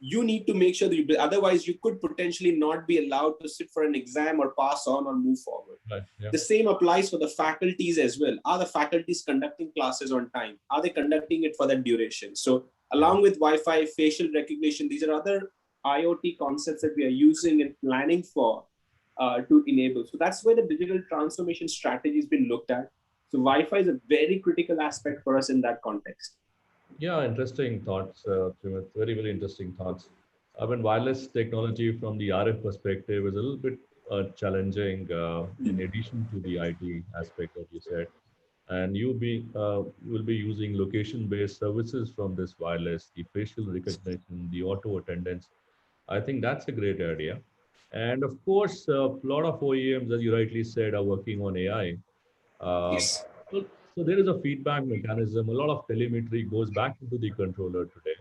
You need to make sure that otherwise you could potentially not be allowed to sit for an exam or pass on or move forward. Right. Yeah. The same applies for the faculties as well. Are the faculties conducting classes on time? Are they conducting it for that duration? So along with Wi-Fi, facial recognition, these are other IoT concepts that we are using and planning for to enable. So that's where the digital transformation strategy has been looked at. So Wi-Fi is a very critical aspect for us in that context. Yeah, interesting thoughts, Srimit. Very, very interesting thoughts. I mean, wireless technology from the RF perspective is a little bit challenging in addition to the IT aspect that you said. And you will be using location-based services from this wireless, the facial recognition, the auto attendance. I think that's a great idea. And of course, a lot of OEMs, as you rightly said, are working on AI. Uh, Yes. so there is a feedback mechanism. A lot of telemetry goes back into the controller today,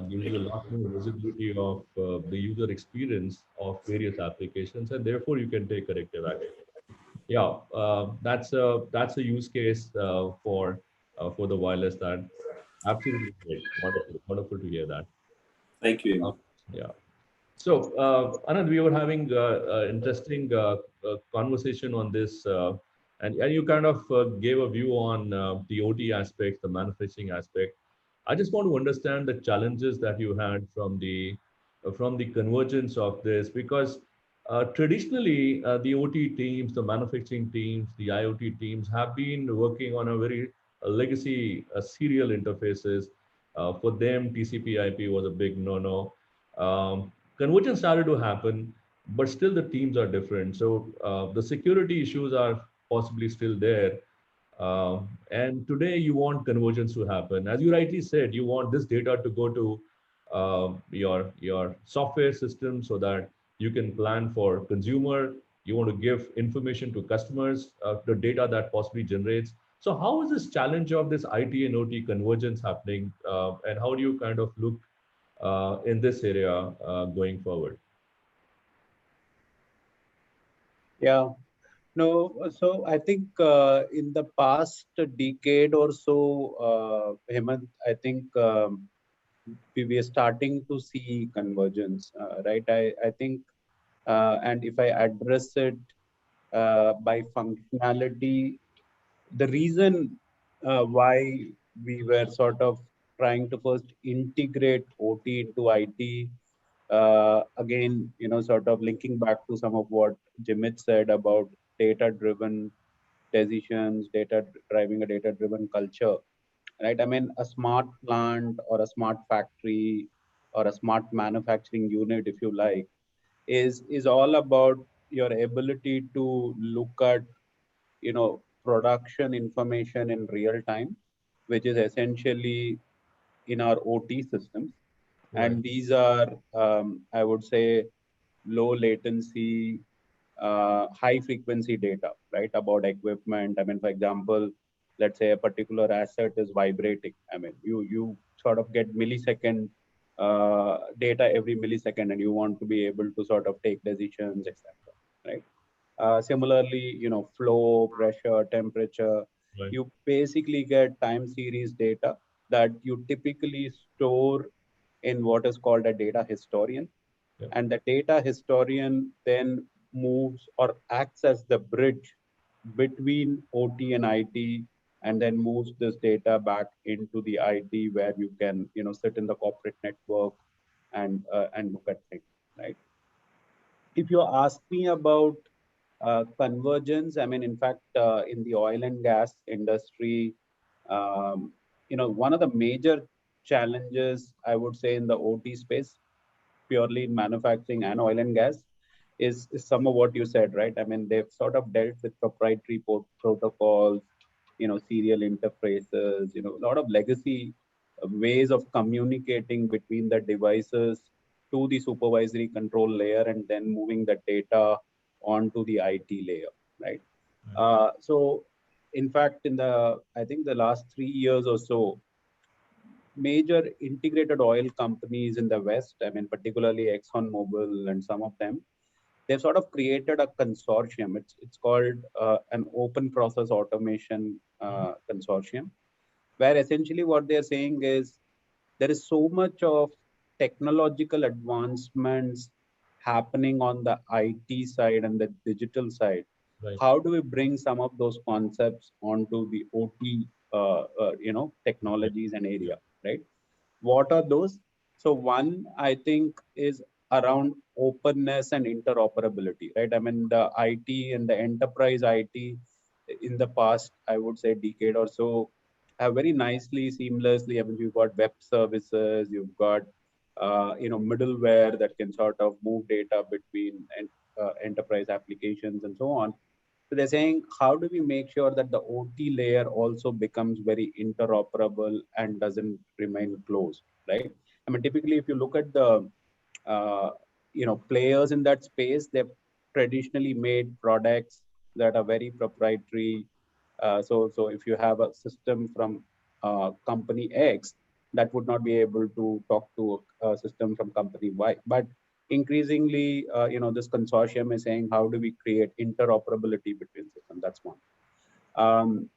gives you a lot more visibility of the user experience of various applications, and therefore you can take corrective action. Yeah, that's a use case for the wireless. That absolutely great. Wonderful, wonderful to hear that. Thank you, Uh, Hemant. yeah. So, Anand, we were having interesting conversation on this, and you kind of gave a view on the OT aspect, the manufacturing aspect. I just want to understand the challenges that you had from the convergence of this, because traditionally the OT teams, the manufacturing teams, the IoT teams have been working on a very legacy serial interfaces. For them, TCP/IP was a big no-no. Convergence started to happen, but still the teams are different. So the security issues are possibly still there. And today you want convergence to happen. As you rightly said, you want this data to go to your software system so that you can plan for consumer. You want to give information to customers, the data that possibly generates. So how is this challenge of this IT and OT convergence happening, and how do you kind of look in this area going forward? Yeah. No, so I think in the past decade or so, Hemant, I think we are starting to see convergence, right? I think, and if I address it by functionality, the reason why we were sort of trying to first integrate OT into IT, again, sort of linking back to some of what Jimit said about data-driven decisions, data driving a data-driven culture, right? I mean, a smart plant or a smart factory or a smart manufacturing unit, if you like, is all about your ability to look at production information in real time, which is essentially in our OT systems. Right. And these are, I would say, low latency, high frequency data, right? About equipment. I mean, for example, let's say a particular asset is vibrating. I mean, you sort of get millisecond data every millisecond, and you want to be able to sort of take decisions, etc. Right? Similarly, flow, pressure, temperature, Right. you basically get time series data that you typically store in what is called a data historian. Yep. And the data historian then moves or acts as the bridge between OT and IT, and then moves this data back into the IT where you can, sit in the corporate network and look at things, right? If you ask me about convergence, I mean, in fact, in the oil and gas industry, one of the major challenges I would say in the OT space, purely in manufacturing and oil and gas, is some of what you said, right? I mean, they've sort of dealt with proprietary protocols, serial interfaces, a lot of legacy ways of communicating between the devices to the supervisory control layer and then moving the data onto the IT layer, right? So, in fact, I think the last 3 years or so, major integrated oil companies in the West, I mean, particularly ExxonMobil and some of them, they've sort of created a consortium. It's called an open process automation consortium, where essentially what they're saying is there is so much of technological advancements happening on the IT side and the digital side. Right. How do we bring some of those concepts onto the OT, technologies and area, right? What are those? So one, I think, is around openness and interoperability, right? I mean, the IT and the enterprise IT in the past, I would say decade or so, have very nicely, seamlessly. I mean, you've got web services, you've got middleware that can sort of move data between enterprise applications and so on. So they're saying, how do we make sure that the OT layer also becomes very interoperable and doesn't remain closed, right? I mean, typically, if you look at the uh, players in that space, they've traditionally made products that are very proprietary. So if you have a system from company X, that would not be able to talk to a system from company Y. But increasingly, this consortium is saying, how do we create interoperability between systems? That's one. Um,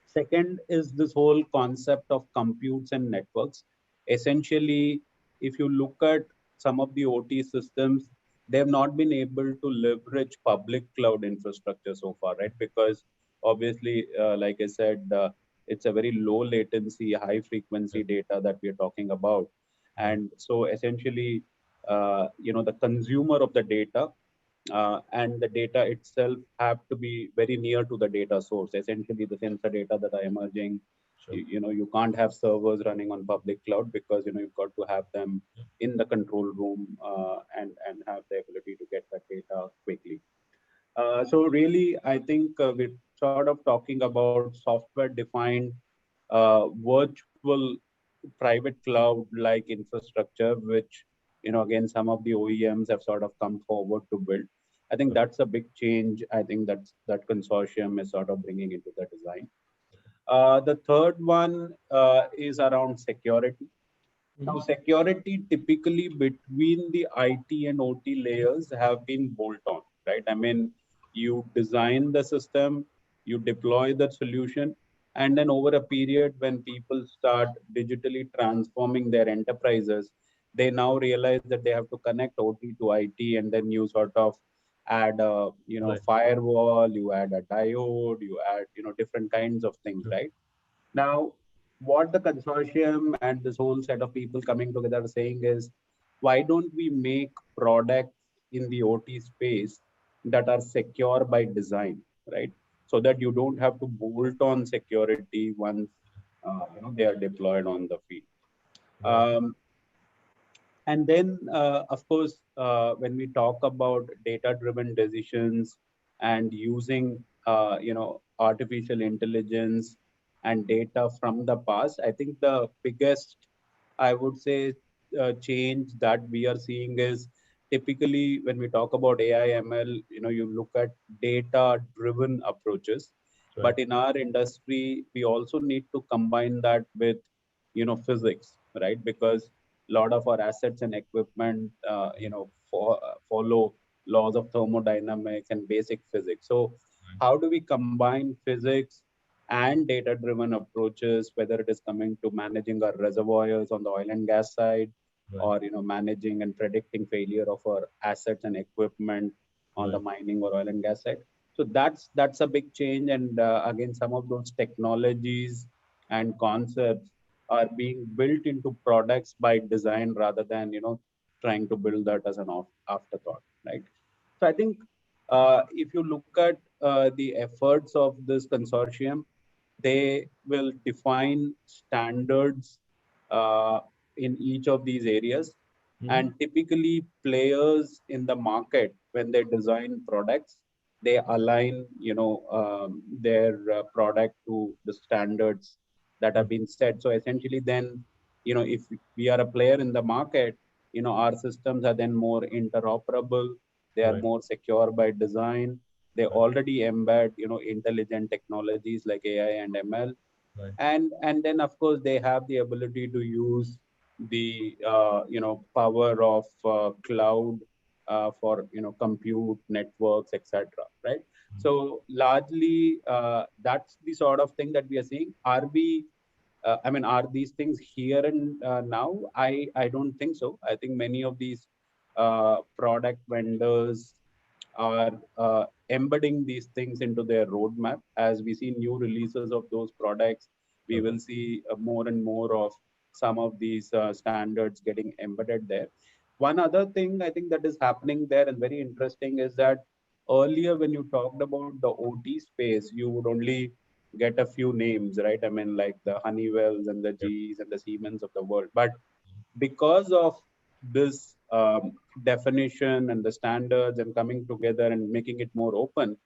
Second is this whole concept of computes and networks. Essentially, if you look at some of the OT systems, they have not been able to leverage public cloud infrastructure so far, right? Because obviously, like I said, it's a very low latency, high frequency data that we are talking about. And so essentially, the consumer of the data and the data itself have to be very near to the data source. Essentially, the sensor data that are emerging, Sure. you can't have servers running on public cloud because you've got to have them in the control room and have the ability to get that data quickly. So really, I think we're sort of talking about software-defined virtual private cloud-like infrastructure, which again some of the OEMs have sort of come forward to build. I think that's a big change. I think that consortium is sort of bringing into the design. The third one is around security. Now, security typically between the IT and OT layers have been bolt on, right? I mean, you design the system, you deploy the solution, and then over a period when people start digitally transforming their enterprises, they now realize that they have to connect OT to IT, and then you sort of add a Right. firewall, you add a diode, you add different kinds of things, right? Now, what the consortium and this whole set of people coming together are saying is, why don't we make products in the OT space that are secure by design, right? So that you don't have to bolt on security once they are deployed on the field. Right. And then, of course, when we talk about data-driven decisions and using, artificial intelligence and data from the past, I think the biggest, I would say, change that we are seeing is typically when we talk about AI ML, you look at data-driven approaches. Right. But in our industry, we also need to combine that with, physics, right? Because a lot of our assets and equipment, follow laws of thermodynamics and basic physics. So how do we combine physics and data-driven approaches, whether it is coming to managing our reservoirs on the oil and gas side, Right. or managing and predicting failure of our assets and equipment on the mining or oil and gas side? So that's a big change. And again, some of those technologies and concepts are being built into products by design rather than trying to build that as an afterthought, right? So I think if you look at the efforts of this consortium, they will define standards in each of these areas. And typically players in the market, when they design products, they align their product to the standards that have been set. So essentially then, if we are a player in the market, our systems are then more interoperable, they are more secure by design, they already embed intelligent technologies like AI and ML. Right. And then of course they have the ability to use the power of cloud for compute networks, etc., right? So largely that's the sort of thing that we are seeing. Are we are these things here and now? I don't think so. I think many of these product vendors are embedding these things into their roadmap. As we see new releases of those products, we will see more and more of some of these standards getting embedded there. One other thing I think that is happening there and very interesting is that earlier when you talked about the OT space, you would only get a few names, right? I mean, like the Honeywells and the GEs and the Siemens of the world. But because of this definition and the standards and coming together and making it more open,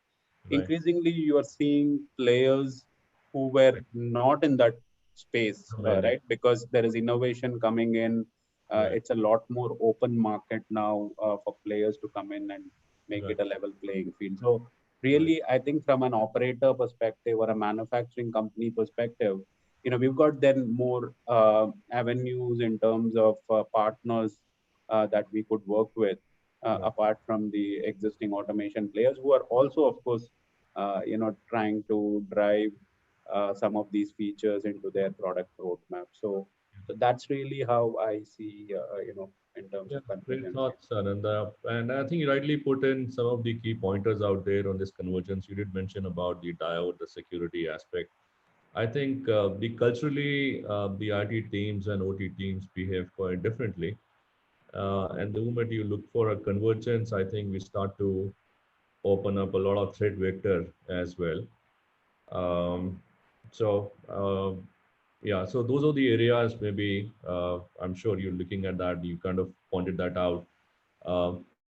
increasingly you are seeing players who were not in that space, right? Because there is innovation coming in. It's a lot more open market now for players to come in and make it a level playing field. So really, I think from an operator perspective or a manufacturing company perspective, we've got then more avenues in terms of partners that we could work with, apart from the existing automation players who are also, of course, trying to drive some of these features into their product roadmap. So that's really how I see, in terms of Great convergence. thoughts, Ananda. And I think you rightly put in some of the key pointers out there on this convergence. You did mention about the diode, the security aspect. I think culturally, the IT teams and OT teams behave quite differently. And the moment you look for a convergence, I think we start to open up a lot of threat vector as well. Um, so those are the areas maybe I'm sure you're looking at that. You kind of pointed that out.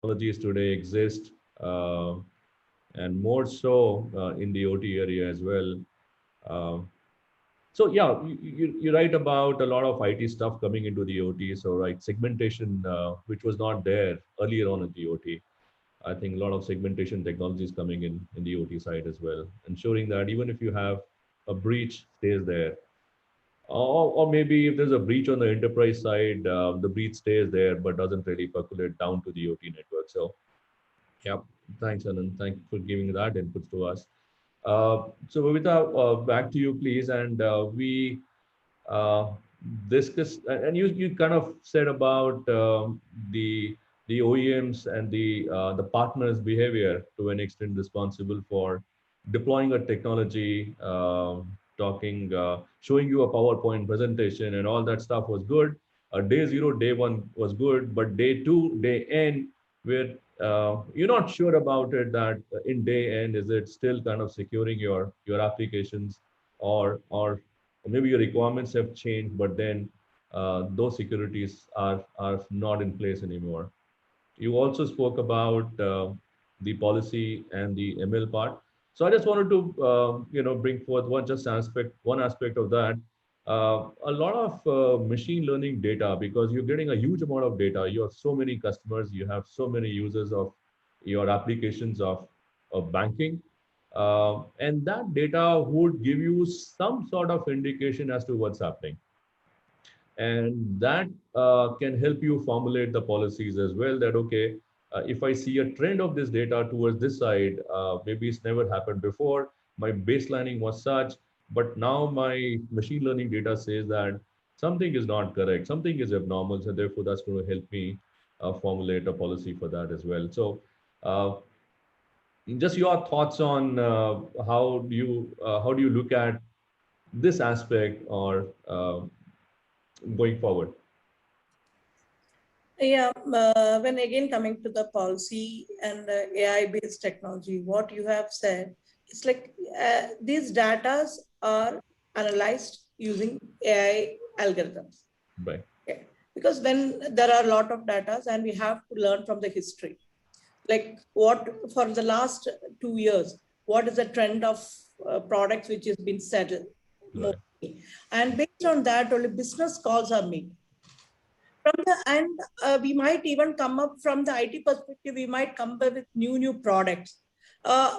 Technologies today exist, and more so in the OT area as well. Um, so yeah, you're right about a lot of IT stuff coming into the OT. So right, segmentation, which was not there earlier on in the OT. I think a lot of segmentation technologies coming in the OT side as well, ensuring that even if you have a breach, stays there. Or maybe if there's a breach on the enterprise side, the breach stays there but doesn't really percolate down to the OT network. So yeah, thanks, Anand. Thank you for giving that input to us. So Bhavita, back to you, please. And we uh, discussed, and you kind of said about the OEMs and the partners' behavior to an extent responsible for deploying a technology, showing you a PowerPoint presentation, and all that stuff was good. Day zero, day one was good, but day two, day end, where you're not sure about it. That in day end, is it still kind of securing your applications, or maybe your requirements have changed, but then those securities are not in place anymore. You also spoke about the policy and the ML part. So I just wanted to bring forth one aspect of that. A lot of machine learning data, because you're getting a huge amount of data. You have so many customers, you have so many users of your applications of banking. And that data would give you some sort of indication as to what's happening. And that can help you formulate the policies as well, that okay, if I see a trend of this data towards this side, maybe it's never happened before, my baselining was such, but now my machine learning data says that something is not correct, something is abnormal, so therefore that's going to help me formulate a policy for that as well. So just your thoughts on how do you look at this aspect, or going forward? Yeah, when again coming to the policy and AI-based technology, what you have said, it's like these data are analyzed using AI algorithms. Right. Okay. Because when there are a lot of data and we have to learn from the history, like what for the last 2 years, what is the trend of products which has been settled, right. And based on that, only business calls are made. From the end, we might even come up from the IT perspective, we might come up with new products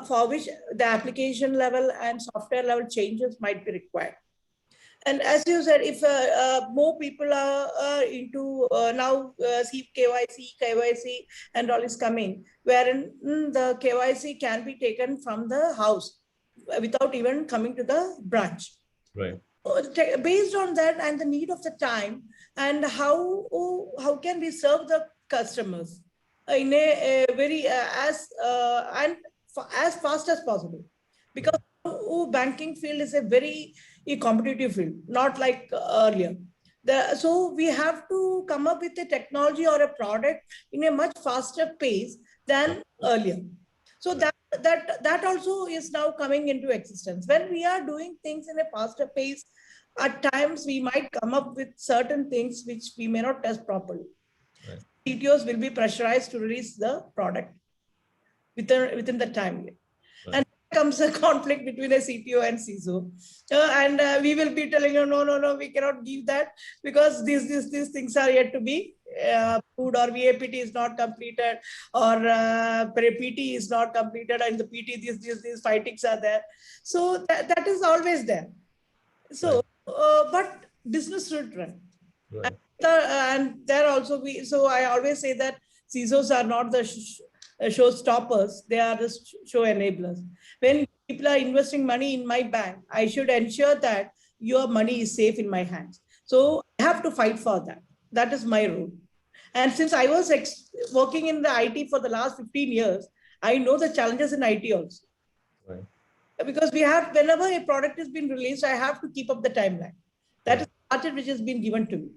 for which the application level and software level changes might be required. And as you said, if more people are into now see KYC and all is coming, wherein the KYC can be taken from the house without even coming to the branch. Right. Based on that and the need of the time, and how can we serve the customers in a very as fast as possible, because banking field is a very competitive field, not like earlier. So we have to come up with a technology or a product in a much faster pace than earlier. So that also is now coming into existence. When we are doing things in a faster pace, at times we might come up with certain things which we may not test properly. Right. CTOs will be pressurized to release the product within the time. Right. And comes a conflict between a CTO and CISO. And we will be telling you, no, we cannot give that because these things are yet to be approved, or VAPT is not completed, or PT is not completed, and the PT, these fightings are there. So that is always there. So, but business should run. Right. And there also so I always say that CISOs are not the showstoppers, they are the show enablers. When people are investing money in my bank, I should ensure that your money is safe in my hands. So I have to fight for that. That is my role. And since I was working in the IT for the last 15 years, I know the challenges in IT also. Right. Because we have, whenever a product has been released, I have to keep up the timeline. That is the budget which has been given to me.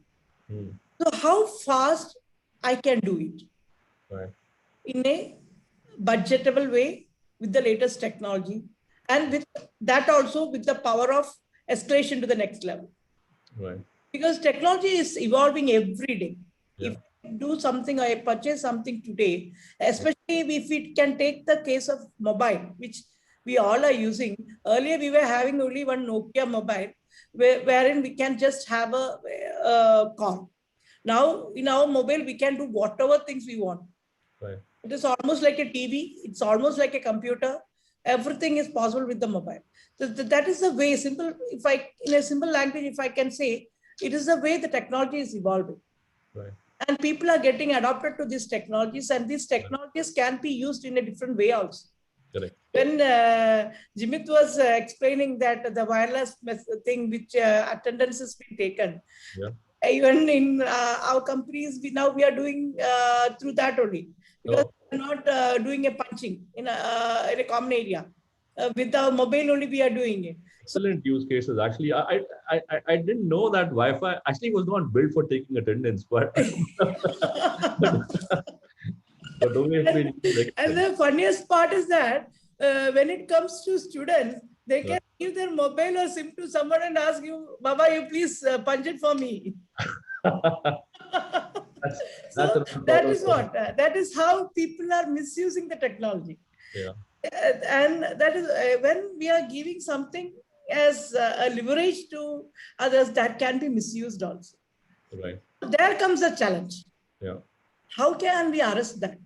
So how fast I can do it? Right. In a budgetable way with the latest technology, and with that also with the power of escalation to the next level. Right. Because technology is evolving every day. Yeah. If I do something, I purchase something today, especially if it can take the case of mobile, which we all are using. Earlier, we were having only one Nokia mobile, wherein we can just have a call. Now, in our mobile, we can do whatever things we want. Right. It is almost like a TV. It's almost like a computer. Everything is possible with the mobile. So that is the way, simple, in a simple language, if I can say, it is the way the technology is evolving. Right. And people are getting adopted to these technologies, and these technologies can be used in a different way also. Correct. When Jimit was explaining that the wireless thing, which attendance has been taken, even in our companies, we are doing through that only, because we're not doing a punching in a common area. With our mobile only, we are doing it. Excellent use cases. Actually, I didn't know that Wi-Fi actually was not built for taking attendance, but but and the funniest part is that when it comes to students, they can give their mobile or SIM to someone and ask you, Baba, you please punch it for me. So that is what, that is how people are misusing the technology. Yeah. And that is when we are giving something as a leverage to others, that can be misused also. Right. There comes the challenge. Yeah. How can we arrest that?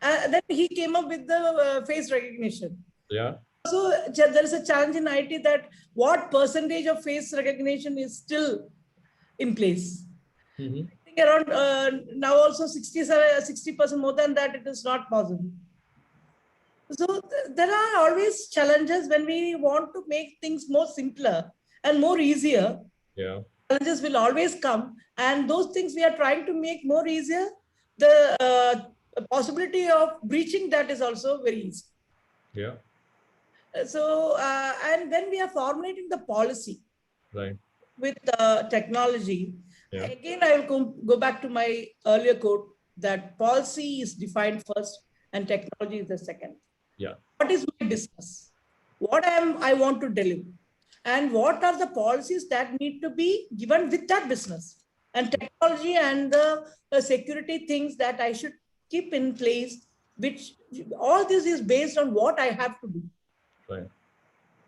Then he came up with the face recognition. Yeah. So there is a challenge in IT that what percentage of face recognition is still in place. I think around now also 60% more than that, it is not possible. So there are always challenges when we want to make things more simpler and more easier. Yeah. Challenges will always come, and those things we are trying to make more easier. The possibility of breaching that is also very easy. Yeah. So, and when we are formulating the policy, right, with technology, again, I will go back to my earlier quote that policy is defined first and technology is the second. Yeah. What is my business? What I want to deliver? And what are the policies that need to be given with that business? And technology and the security things that I should keep in place, which all this is based on what I have to do. Right.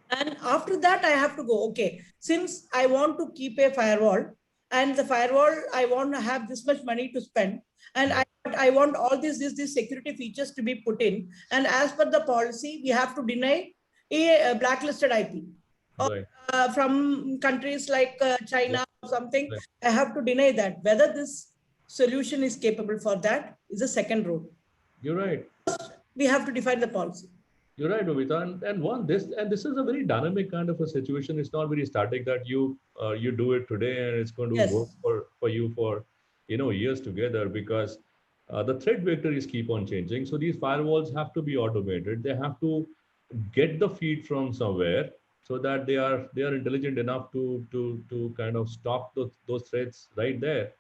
And after that, I have to go, okay, since I want to keep a firewall, and the firewall, I want to have this much money to spend, and I want all these security features to be put in. And as per the policy, we have to deny a blacklisted IP. Right. Or, from countries like China or something, I have to deny that. Whether this solution is capable for that is the second rule. You're right. We have to define the policy. You're right, Bobita. And this is a very dynamic kind of a situation. It's not very static that you do it today and it's going to work for you for years together, because the threat vectors keep on changing. So these firewalls have to be automated. They have to get the feed from somewhere so that they are intelligent enough to kind of stop those threats right there.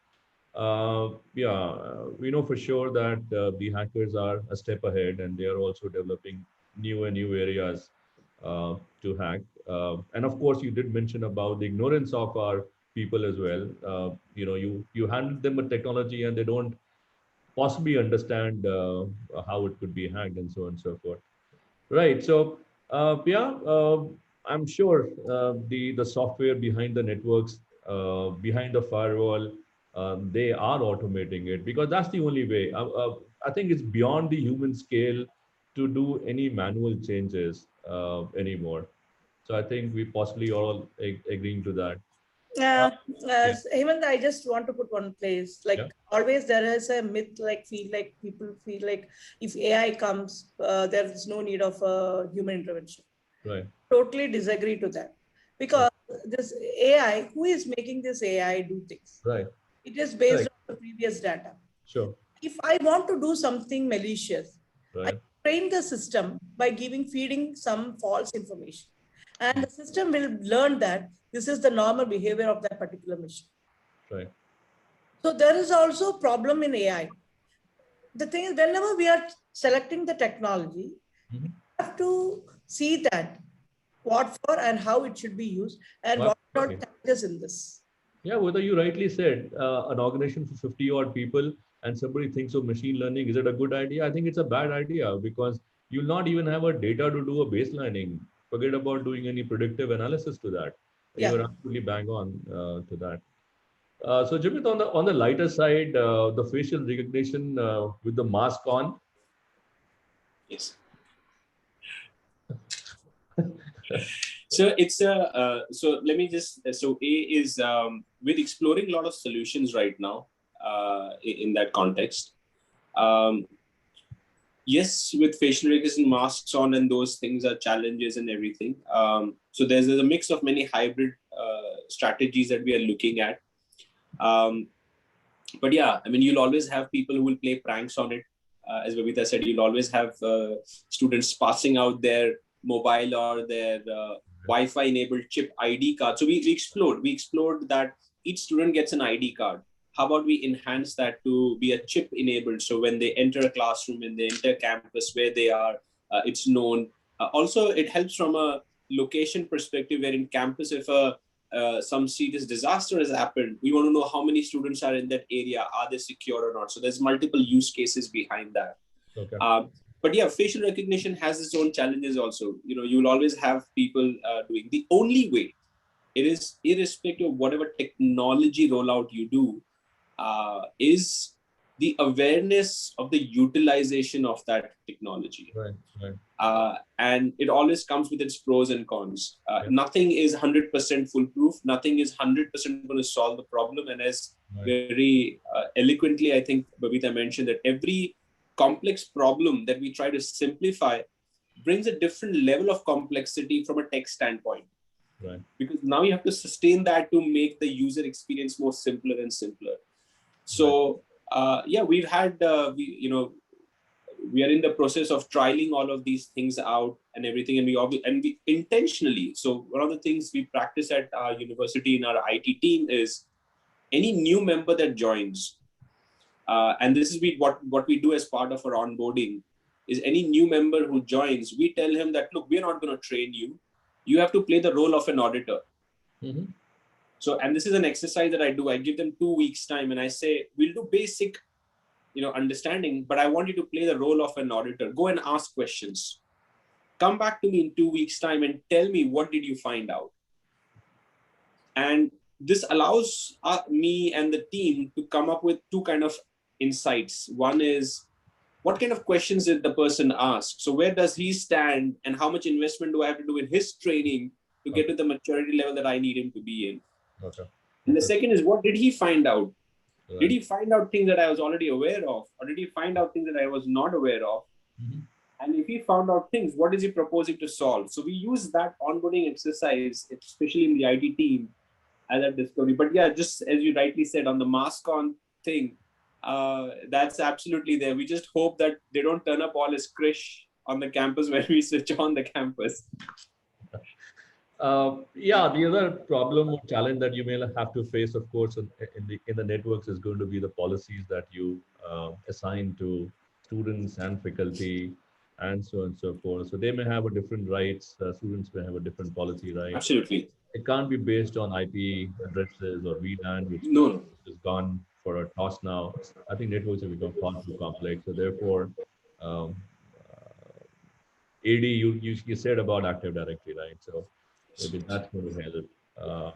We know for sure that the hackers are a step ahead, and they are also developing new and new areas to hack. And of course, you did mention about the ignorance of our people as well. You hand them a technology and they don't possibly understand how it could be hacked and so on and so forth. Right. So, I'm sure the software behind the networks, behind the firewall, they are automating it because that's the only way. I think it's beyond the human scale to do any manual changes anymore. So I think we possibly all agreeing to that. Uh, Uh, yeah. Hemant, I just want to put one place. Like Yeah. always, there is a myth. Like people feel like if AI comes, there is no need of human intervention. Right. Totally disagree to that, because this AI, who is making this AI do things? Right. It is based Right. on the previous data. Sure. If I want to do something malicious, I Right. train the system by feeding some false information. And the system will learn that this is the normal behavior of that particular machine. Right. So there is also a problem in AI. The thing is, whenever we are selecting the technology, Mhm. we have to see that what for and how it should be used and Well, what are okay. challenges in this. Yeah, whether you rightly said an organization for 50 odd people and somebody thinks of machine learning, is it a good idea? I think it's a bad idea because you'll not even have a data to do a baselining. Forget about doing any predictive analysis to that. You Yeah. are absolutely bang on to that. So Jimit, on the lighter side, the facial recognition with the mask on. Yes. So it's a so let me just so A is we're exploring a lot of solutions right now in that context. Um, yes, with facial recognition masks on and those things are challenges and everything. So there's a mix of many hybrid strategies that we are looking at. But yeah, I mean, you'll always have people who will play pranks on it. As Babita said, you'll always have students passing out their mobile or their Wi-Fi enabled chip ID card. So we explored that each student gets an ID card. How about we enhance that to be a chip enabled? So when they enter a classroom and they enter campus where they are, it's known. Also, it helps from a location perspective where in campus, if some serious disaster has happened, we want to know how many students are in that area. Are they secure or not? So there's multiple use cases behind that. Okay. But yeah, facial recognition has its own challenges also. You know, you'll always have people doing. The only way, it is irrespective of whatever technology rollout you do, is the awareness of the utilization of that technology. Right. Right. And it always comes with its pros and cons. Nothing is 100% foolproof. Nothing is 100% going to solve the problem. And as very eloquently, I think Babita mentioned that every complex problem that we try to simplify brings a different level of complexity from a tech standpoint. Right. Because now you have to sustain that to make the user experience more simpler and simpler. So yeah, we've had we are in the process of trialing all of these things out and everything, and we intentionally. So one of the things we practice at our university in our IT team is any new member that joins, and this is what we do as part of our onboarding, is any new member who joins, we tell him that, look, we're not going to train you. You have to play the role of an auditor. Mm-hmm. So, and this is an exercise that I do. I give them 2 weeks time and I say, we'll do basic, understanding, but I want you to play the role of an auditor. Go and ask questions. Come back to me in 2 weeks time and tell me, what did you find out? And this allows me and the team to come up with two kind of insights. One is, what kind of questions did the person ask? So where does he stand and how much investment do I have to do in his training to get to the maturity level that I need him to be in? Okay. And the second is, what did he find out? Right. Did he find out things that I was already aware of? Or did he find out things that I was not aware of? Mm-hmm. And if he found out things, what is he proposing to solve? So we use that onboarding exercise, especially in the IT team, as a discovery. But yeah, just as you rightly said, on the mask on thing, that's absolutely there. We just hope that they don't turn up all as Krish on the campus when we switch on the campus. Yeah, the other problem or challenge that you may have to face, of course, in the networks is going to be the policies that you assign to students and faculty, and so on and so forth. So they may have a different rights. Students may have a different policy right. Absolutely. It can't be based on IP addresses or VLAN, which No. is gone for a toss now. I think networks have become far too complex. So therefore, um, AD, you said about Active Directory, right? So maybe that's going to help.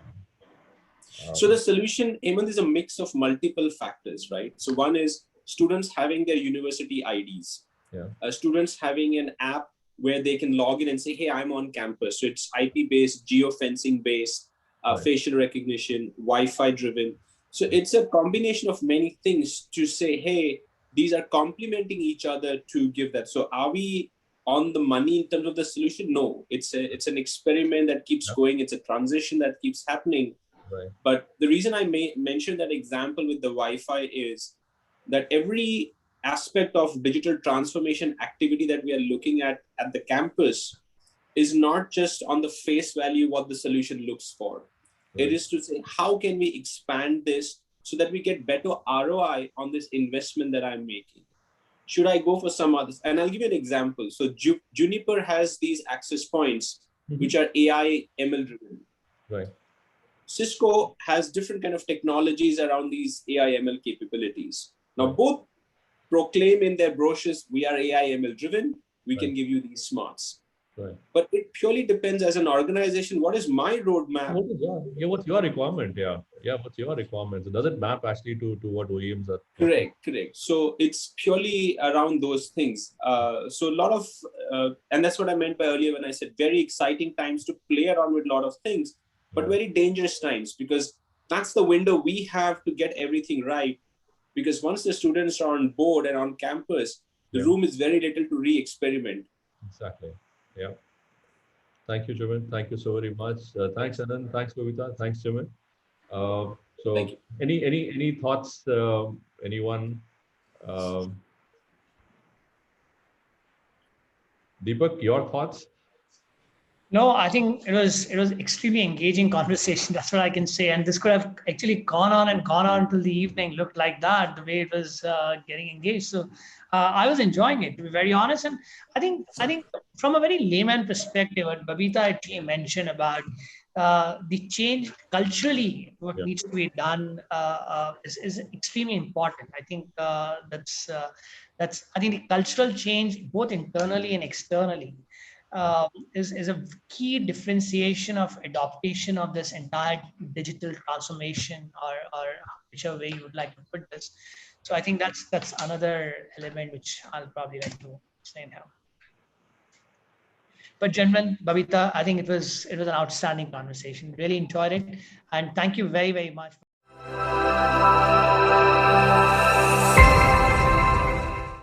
So the solution, Hemant, is a mix of multiple factors, right? So one is students having their university IDs. Yeah. Students having an app where they can log in and say, hey, I'm on campus. So it's IP-based, geofencing based, Right. facial recognition, Wi-Fi driven. So it's a combination of many things to say, hey, these are complementing each other to give that. So are we on the money in terms of the solution? No, it's an experiment that keeps going. It's a transition that keeps happening. Right. But the reason I mentioned that example with the Wi-Fi is that every aspect of digital transformation activity that we are looking at the campus is not just on the face value what the solution looks for. Right. It is to say, how can we expand this so that we get better ROI on this investment that I'm making? Should I go for some others? And I'll give you an example. So Juniper has these access points, which are AI ML driven. Right. Cisco has different kind of technologies around these AI ML capabilities. Now, both proclaim in their brochures, we are AI ML driven, we can give you these smarts. Right. But it purely depends as an organization, what is my roadmap? What's your requirement? What's your requirement? Does it map actually to what OEMs are? Correct. So it's purely around those things. So a lot of, and that's what I meant by earlier when I said very exciting times to play around with a lot of things, but very dangerous times, because that's the window we have to get everything right. Because once the students are on board and on campus, the room is very little to re-experiment. Exactly. Yeah. Thank you, Jimin. Thank you so very much. Thanks, Anand. Thanks, Babita. Thanks, Jimin. So Thank you. Any thoughts? Anyone? Deepak, your thoughts? No, I think it was extremely engaging conversation. That's what I can say. And this could have actually gone on till the evening. Looked like that, the way it was getting engaged. So I was enjoying it, to be very honest. And I think from a very layman perspective, what Babita actually mentioned about the change culturally, what needs to be done is extremely important. I think that's I think the cultural change both internally and externally is a key differentiation of adaptation of this entire digital transformation, or whichever way you would like to put this. So I think that's another element which I'll probably like to explain now. But gentlemen, Babita, I think it was an outstanding conversation. Really enjoyed it, and thank you very, very much.